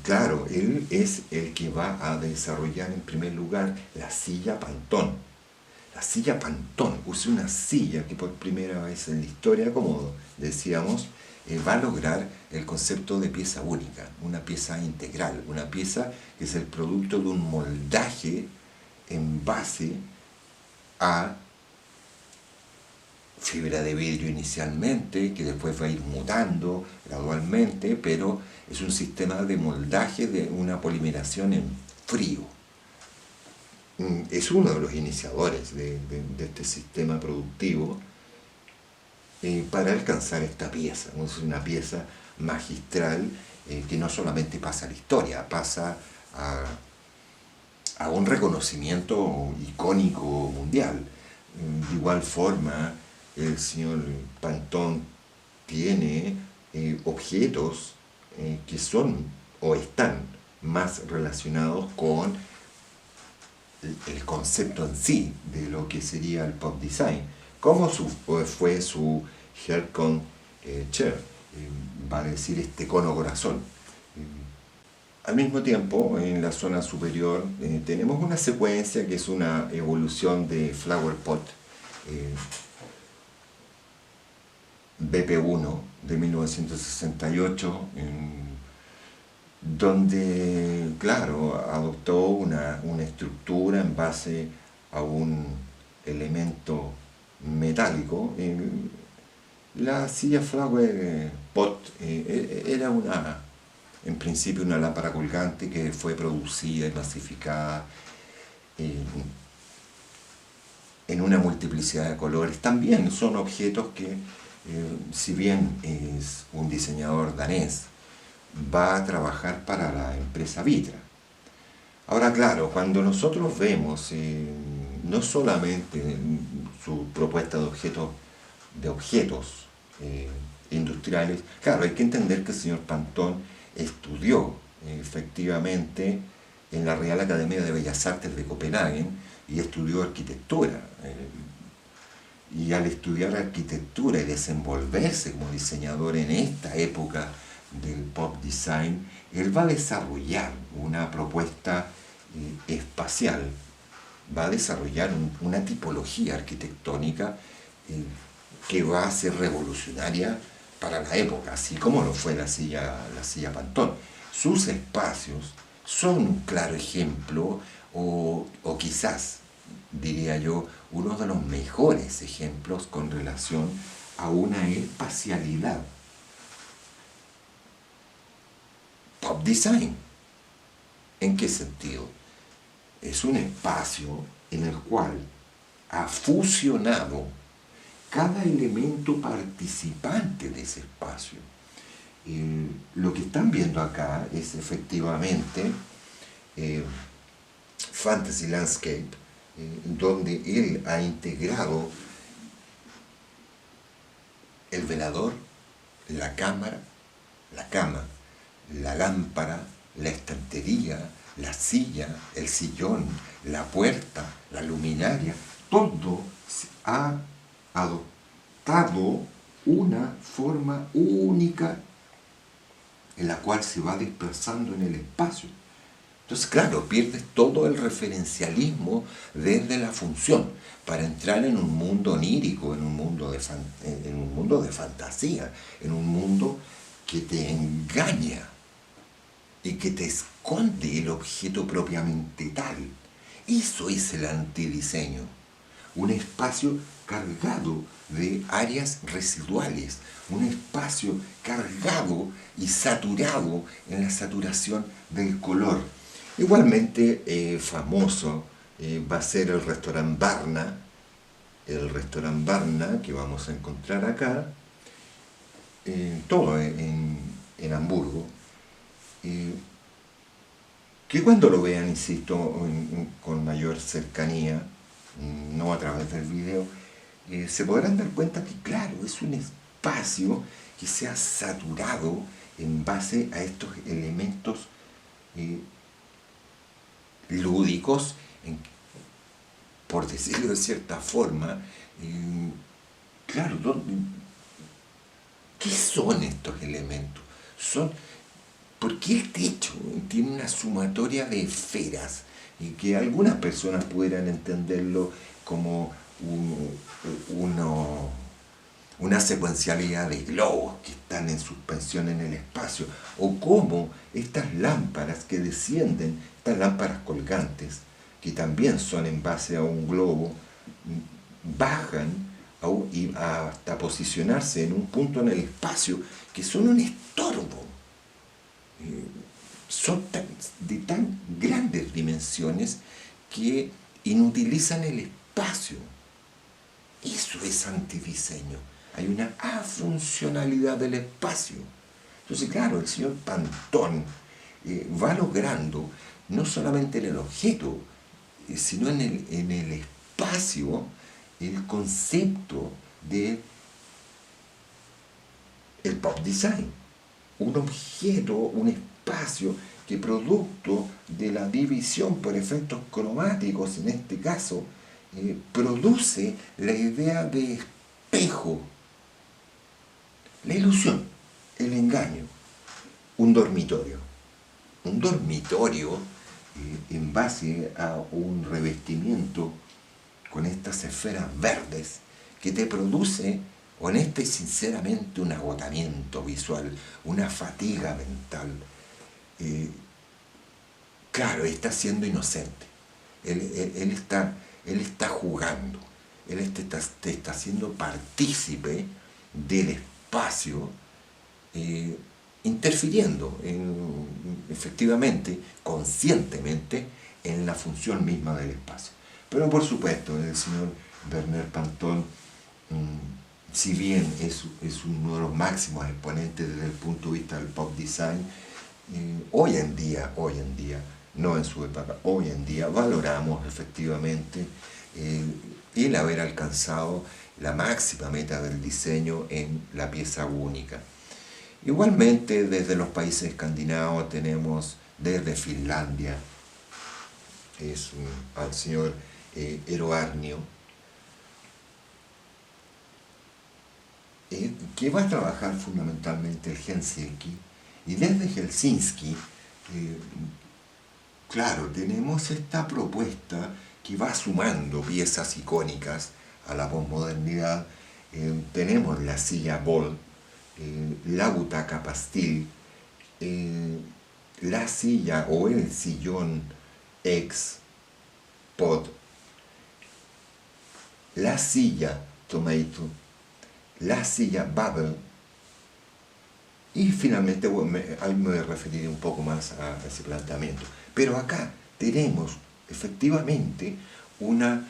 claro, él es el que va a desarrollar en primer lugar la silla Panton. La silla Panton es una silla que por primera vez en la historia, como decíamos, va a lograr el concepto de pieza única, una pieza integral, una pieza que es el producto de un moldaje en base a fibra de vidrio inicialmente, que después va a ir mutando gradualmente, pero es un sistema de moldaje de una polimeración en frío. Es uno de los iniciadores de este sistema productivo para alcanzar esta pieza. Es una pieza magistral que no solamente pasa a la historia, pasa a un reconocimiento icónico mundial. De igual forma, el señor Panton tiene objetos que son o están más relacionados con el concepto en sí de lo que sería el pop design, como fue su Hercon Chair, vale decir este cono corazón. Al mismo tiempo, en la zona superior tenemos una secuencia que es una evolución de Flower Pot BP1 de 1968, donde, claro, adoptó una estructura en base a un elemento metálico. La silla Flower Pot era en principio una lámpara colgante que fue producida y masificada en una multiplicidad de colores. También son objetos que, si bien es un diseñador danés, va a trabajar para la empresa Vitra. Ahora, claro, cuando nosotros vemos no solamente su propuesta de objetos industriales, claro, hay que entender que el señor Panton estudió efectivamente en la Real Academia de Bellas Artes de Copenhague y estudió arquitectura. Y al estudiar arquitectura y desenvolverse como diseñador en esta época del pop design, él va a desarrollar una propuesta espacial, va a desarrollar una tipología arquitectónica que va a ser revolucionaria para la época, así como lo fue la silla Panton. Sus espacios son un claro ejemplo, o quizás, diría yo, uno de los mejores ejemplos con relación a una espacialidad. Pop design. ¿En qué sentido? Es un espacio en el cual ha fusionado cada elemento participante de ese espacio. Lo que están viendo acá es efectivamente Fantasy Landscape, donde él ha integrado el velador, la cámara, la cama, la lámpara, la estantería, la silla, el sillón, la puerta, la luminaria, todo ha adoptado una forma única en la cual se va dispersando en el espacio. Entonces, claro, pierdes todo el referencialismo desde la función para entrar en un mundo onírico, en un mundo de fantasía, en un mundo que te engaña y que te esconde el objeto propiamente tal. Eso es el antidiseño. Un espacio cargado de áreas residuales, un espacio cargado y saturado en la saturación del color. Igualmente famoso va a ser el restaurante Barna que vamos a encontrar acá, todo en Hamburgo, que cuando lo vean, insisto, con mayor cercanía, no a través del video, se podrán dar cuenta que, claro, es un espacio que se ha saturado en base a estos elementos lúdicos, por decirlo de cierta forma. Claro, ¿qué son estos elementos? ¿Por qué el techo tiene una sumatoria de esferas? Y que algunas personas pudieran entenderlo como una secuencialidad de globos que están en suspensión en el espacio, o como estas lámparas que descienden, estas lámparas colgantes, que también son en base a un globo, bajan y hasta posicionarse en un punto en el espacio, que son un estorbo. Son de tan grandes dimensiones que inutilizan el espacio. Eso es antidiseño. Hay una afuncionalidad del espacio. Entonces, claro, el señor Pantón va logrando no solamente en el objeto, sino en el espacio, el concepto de el pop design. Un objeto, un espacio que, producto de la división por efectos cromáticos, en este caso, produce la idea de espejo, la ilusión, el engaño. Un dormitorio. Un dormitorio en base a un revestimiento con estas esferas verdes que te produce, honesta y sinceramente, un agotamiento visual, una fatiga mental. Claro, está siendo inocente. Él está jugando. Te está haciendo partícipe del espacio, interfiriendo efectivamente, conscientemente, en la función misma del espacio. Pero por supuesto, el señor Werner Pantón, si bien es uno de los máximos exponentes desde el punto de vista del pop design, hoy en día, no en su época, hoy en día valoramos efectivamente el haber alcanzado la máxima meta del diseño en la pieza única. Igualmente, desde los países escandinavos tenemos, desde Finlandia, al señor Eero Aarnio, que va a trabajar fundamentalmente el Helsinki, y desde Helsinki, claro, tenemos esta propuesta que va sumando piezas icónicas a la posmodernidad. Tenemos la silla Ball, la butaca Pastil, la silla o el sillón X Pod, la silla Tomato, la silla Bubble, y finalmente ahí me referiré un poco más a ese planteamiento. Pero acá tenemos efectivamente una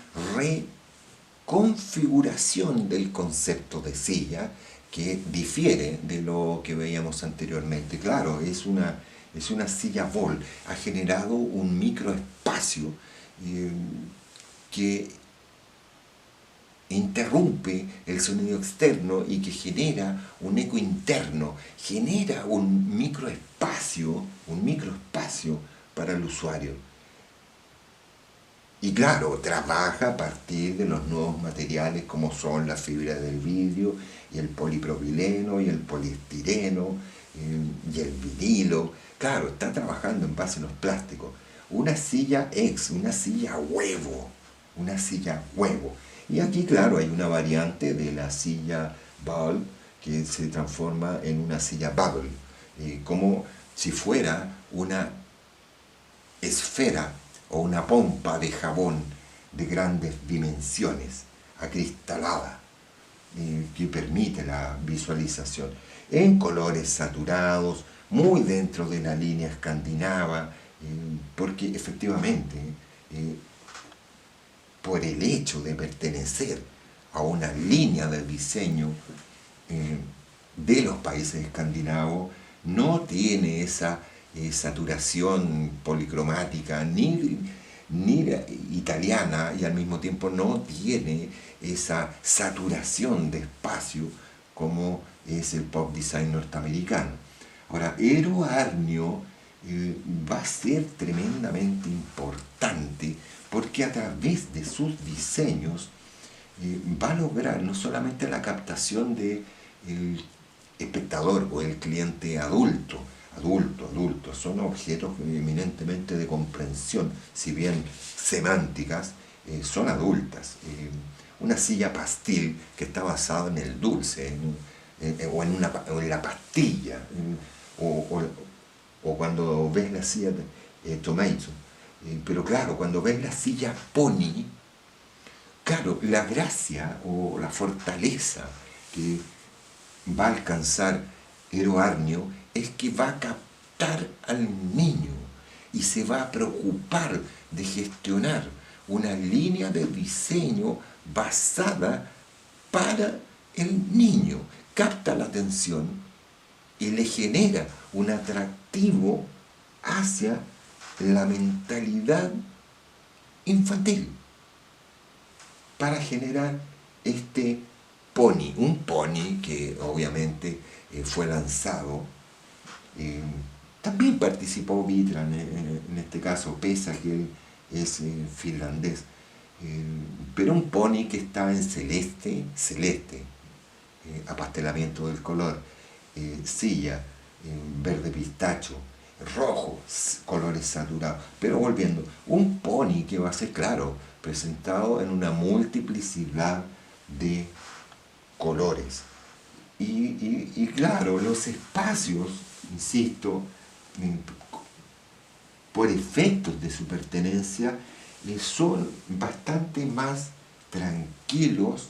reconfiguración del concepto de silla que difiere de lo que veíamos anteriormente. Claro, es una silla Ball, ha generado un microespacio que interrumpe el sonido externo y que genera un eco interno, genera un microespacio para el usuario. Y claro, trabaja a partir de los nuevos materiales como son la fibra del vidrio y el polipropileno y el poliestireno y el vinilo. Claro, está trabajando en base a los plásticos. Una silla una silla huevo, una silla huevo. Y aquí, claro, hay una variante de la silla Ball que se transforma en una silla Bubble, como si fuera una esfera o una pompa de jabón de grandes dimensiones, acristalada, que permite la visualización en colores saturados, muy dentro de la línea escandinava, porque efectivamente, por el hecho de pertenecer a una línea de diseño de los países escandinavos, no tiene esa saturación policromática ni italiana, y al mismo tiempo no tiene esa saturación de espacio como es el pop design norteamericano. Ahora, Eero Aarnio va a ser tremendamente importante porque a través de sus diseños va a lograr no solamente la captación del espectador o el cliente adulto, son objetos eminentemente de comprensión, si bien semánticas, son adultas. Una silla pastil que está basada en el dulce, o en la pastilla, o cuando ves la silla tomato. Pero claro, cuando ves la silla pony, claro, la gracia o la fortaleza que va a alcanzar Eero Aarnio es que va a captar al niño y se va a preocupar de gestionar una línea de diseño basada para el niño. Capta la atención y le genera un atractivo hacia la mentalidad infantil para generar este pony, un pony que obviamente fue lanzado. También participó Vitran en este caso, pese a que él es finlandés, pero un pony que está en celeste, apastelamiento del color, silla, verde pistacho, rojo, colores saturados. Pero volviendo, un pony que va a ser, claro, presentado en una multiplicidad de colores. Y claro, los espacios, insisto, por efectos de su pertenencia, son bastante más tranquilos,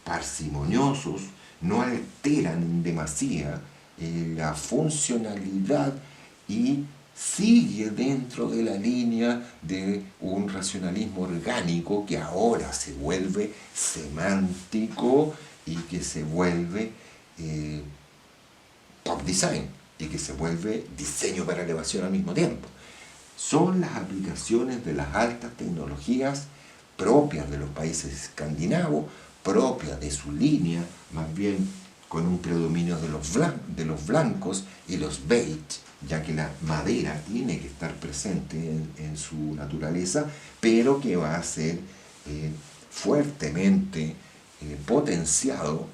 parsimoniosos, no alteran en demasía la funcionalidad y sigue dentro de la línea de un racionalismo orgánico que ahora se vuelve semántico y que se vuelve pop design y que se vuelve diseño para elevación al mismo tiempo. Son las aplicaciones de las altas tecnologías propias de los países escandinavos, propias de su línea, más bien con un predominio de los blancos y los beige, ya que la madera tiene que estar presente en su naturaleza, pero que va a ser fuertemente potenciado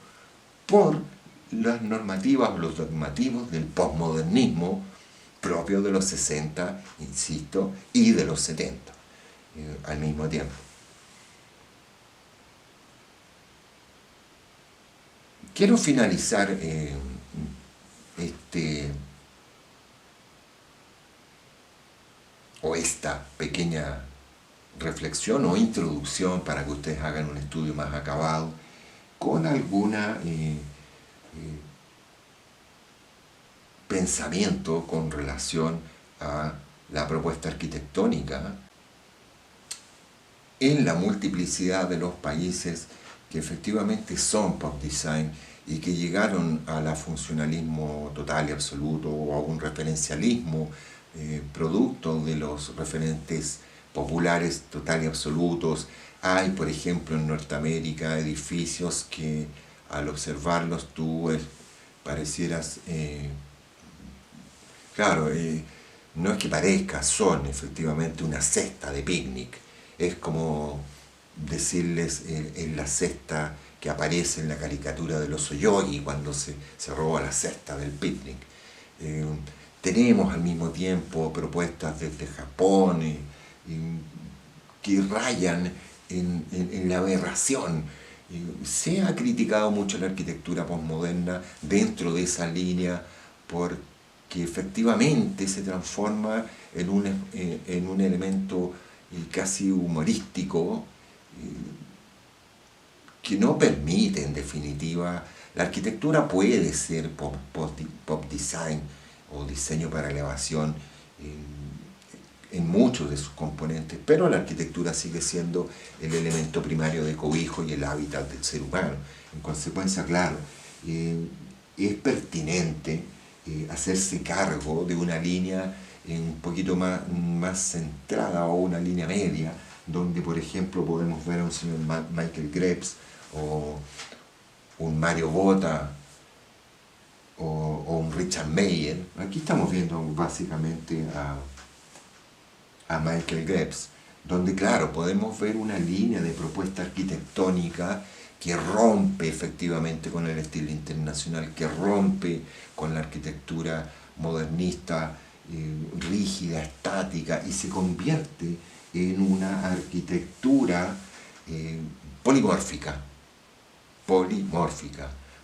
por las normativas o los dogmativos del postmodernismo propio de los 60, insisto, y de los 70 al mismo tiempo. Quiero finalizar esta pequeña reflexión o introducción para que ustedes hagan un estudio más acabado, con alguna pensamiento con relación a la propuesta arquitectónica en la multiplicidad de los países que efectivamente son pop design y que llegaron a la funcionalismo total y absoluto o a un referencialismo producto de los referentes populares total y absolutos. Hay, por ejemplo, en Norteamérica edificios que al observarlos tú parecieras, claro, no es que parezca, son efectivamente una cesta de picnic. Es como decirles en la cesta que aparece en la caricatura del oso yogi cuando se roba la cesta del picnic. Tenemos al mismo tiempo propuestas desde Japón que rayan en la aberración. Se ha criticado mucho la arquitectura posmoderna dentro de esa línea porque efectivamente se transforma en un elemento casi humorístico que no permite en definitiva. La arquitectura puede ser pop design o diseño para elevación en muchos de sus componentes, pero la arquitectura sigue siendo el elemento primario de cobijo y el hábitat del ser humano. En consecuencia, claro, es pertinente hacerse cargo de una línea un poquito más centrada o una línea media, donde por ejemplo podemos ver a un señor Michael Grebs o un Mario Botta o un Richard Mayer. Aquí estamos viendo básicamente a Michael Grebs, donde claro, podemos ver una línea de propuesta arquitectónica que rompe efectivamente con el estilo internacional, que rompe con la arquitectura modernista, rígida, estática, y se convierte en una arquitectura polimórfica,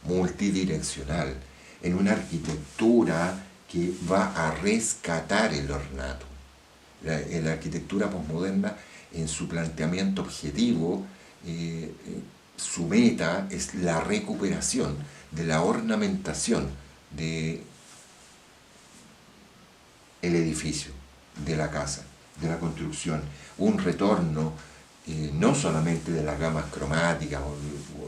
multidireccional, en una arquitectura que va a rescatar el ornato. La arquitectura posmoderna, en su planteamiento objetivo, su meta es la recuperación de la ornamentación de el edificio, de la casa, de la construcción, un retorno no solamente de las gamas cromáticas o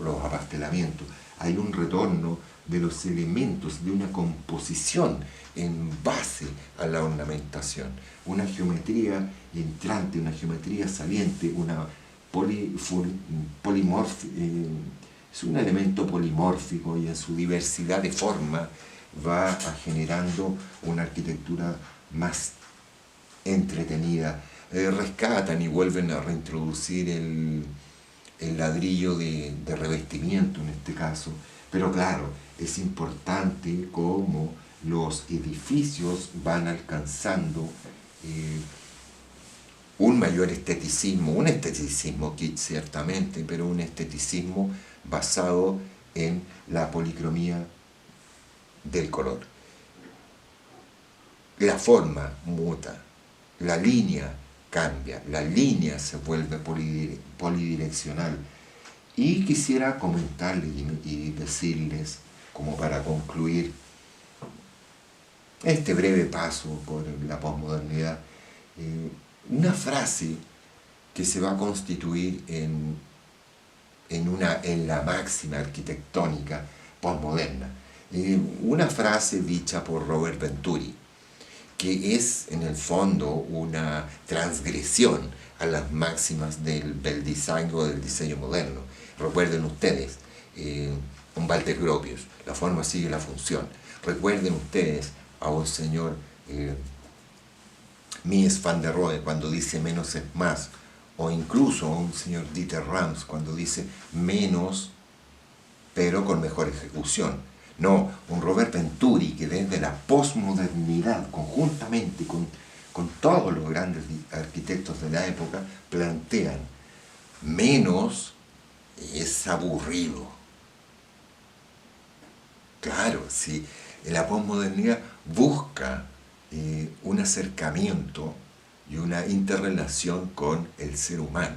los apastelamientos, hay un retorno de los elementos, de una composición en base a la ornamentación, una geometría entrante, una geometría saliente, una es un elemento polimórfico y en su diversidad de forma va generando una arquitectura más entretenida. Rescatan y vuelven a reintroducir el ladrillo de revestimiento en este caso, pero claro, es importante cómo los edificios van alcanzando un mayor esteticismo, un esteticismo kitsch ciertamente, pero un esteticismo basado en la policromía del color. La forma muta, la línea cambia, la línea se vuelve polidireccional. Y quisiera comentarles y decirles, como para concluir este breve paso por la posmodernidad, una frase que se va a constituir en la máxima arquitectónica posmoderna. Una frase dicha por Robert Venturi, que es en el fondo una transgresión a las máximas del design o del diseño moderno. Recuerden ustedes, un Walter Gropius, la forma sigue la función. Recuerden ustedes a un señor Mies van der Rohe cuando dice menos es más, o incluso a un señor Dieter Rams cuando dice menos pero con mejor ejecución. No, un Robert Venturi que desde la posmodernidad, conjuntamente con todos los grandes arquitectos de la época, plantean menos es aburrido. Claro, sí, la posmodernidad busca un acercamiento y una interrelación con el ser humano,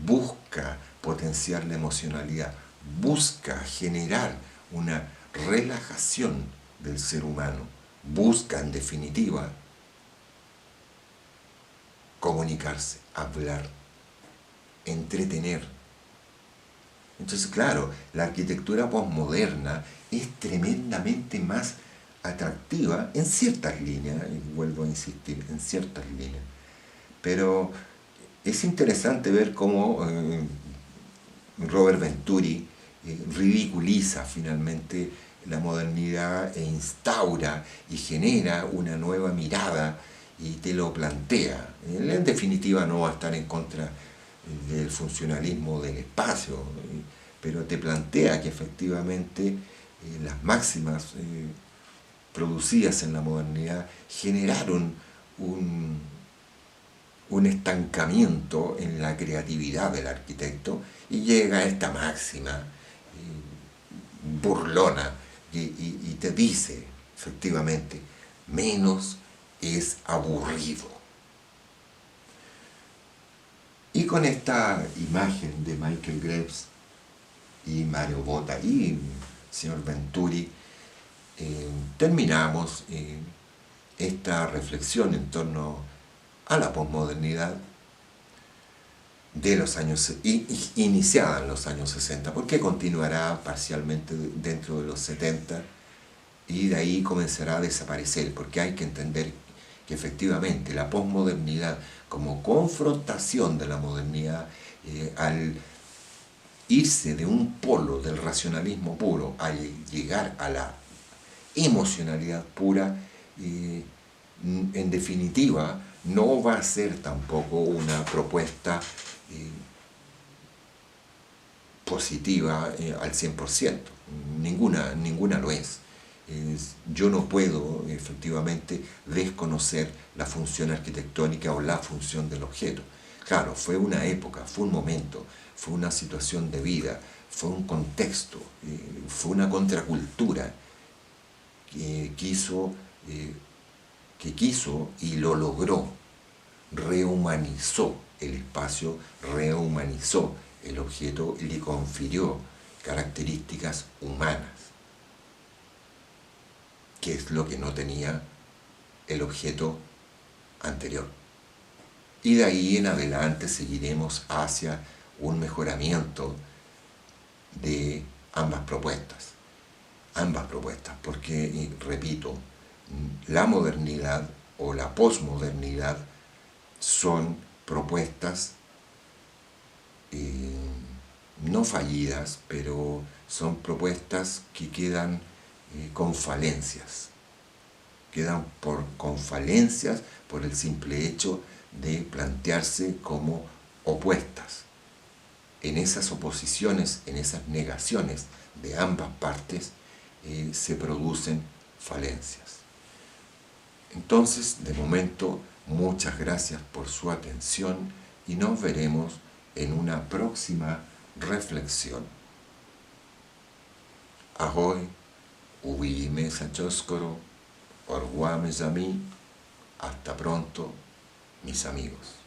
busca potenciar la emocionalidad, busca generar una relajación del ser humano, busca en definitiva comunicarse, hablar, entretener. Entonces, claro, la arquitectura posmoderna es tremendamente más atractiva en ciertas líneas, y vuelvo a insistir, en ciertas líneas. Pero es interesante ver cómo Robert Venturi ridiculiza finalmente la modernidad e instaura y genera una nueva mirada y te lo plantea. Él en definitiva no va a estar en contra del funcionalismo del espacio, pero te plantea que efectivamente las máximas producidas en la modernidad generaron un estancamiento en la creatividad del arquitecto y llega a esta máxima burlona y te dice efectivamente, menos es aburrido. Y con esta imagen de Michael Graves y Mario Botta y señor Venturi, terminamos esta reflexión en torno a la posmodernidad de los años, iniciada en los años 60, porque continuará parcialmente dentro de los 70 y de ahí comenzará a desaparecer, porque hay que entender que efectivamente la posmodernidad como confrontación de la modernidad, al irse de un polo del racionalismo puro a llegar a la emocionalidad pura, en definitiva no va a ser tampoco una propuesta positiva al 100%, ninguna lo es. Yo no puedo efectivamente desconocer la función arquitectónica o la función del objeto. Claro, fue una época, fue un momento, fue una situación de vida, fue un contexto, fue una contracultura que quiso y lo logró, rehumanizó el espacio, rehumanizó el objeto y le confirió características humanas, que es lo que no tenía el objeto anterior. Y de ahí en adelante seguiremos hacia un mejoramiento de ambas propuestas, porque, repito, la modernidad o la posmodernidad son propuestas no fallidas, pero son propuestas que quedan con falencias. Quedan con falencias por el simple hecho de plantearse como opuestas. En esas oposiciones, en esas negaciones de ambas partes, se producen falencias. Entonces, de momento, muchas gracias por su atención y nos veremos en una próxima reflexión. Ahoy, uwime sachoskoro, orguame zami, hasta pronto, mis amigos.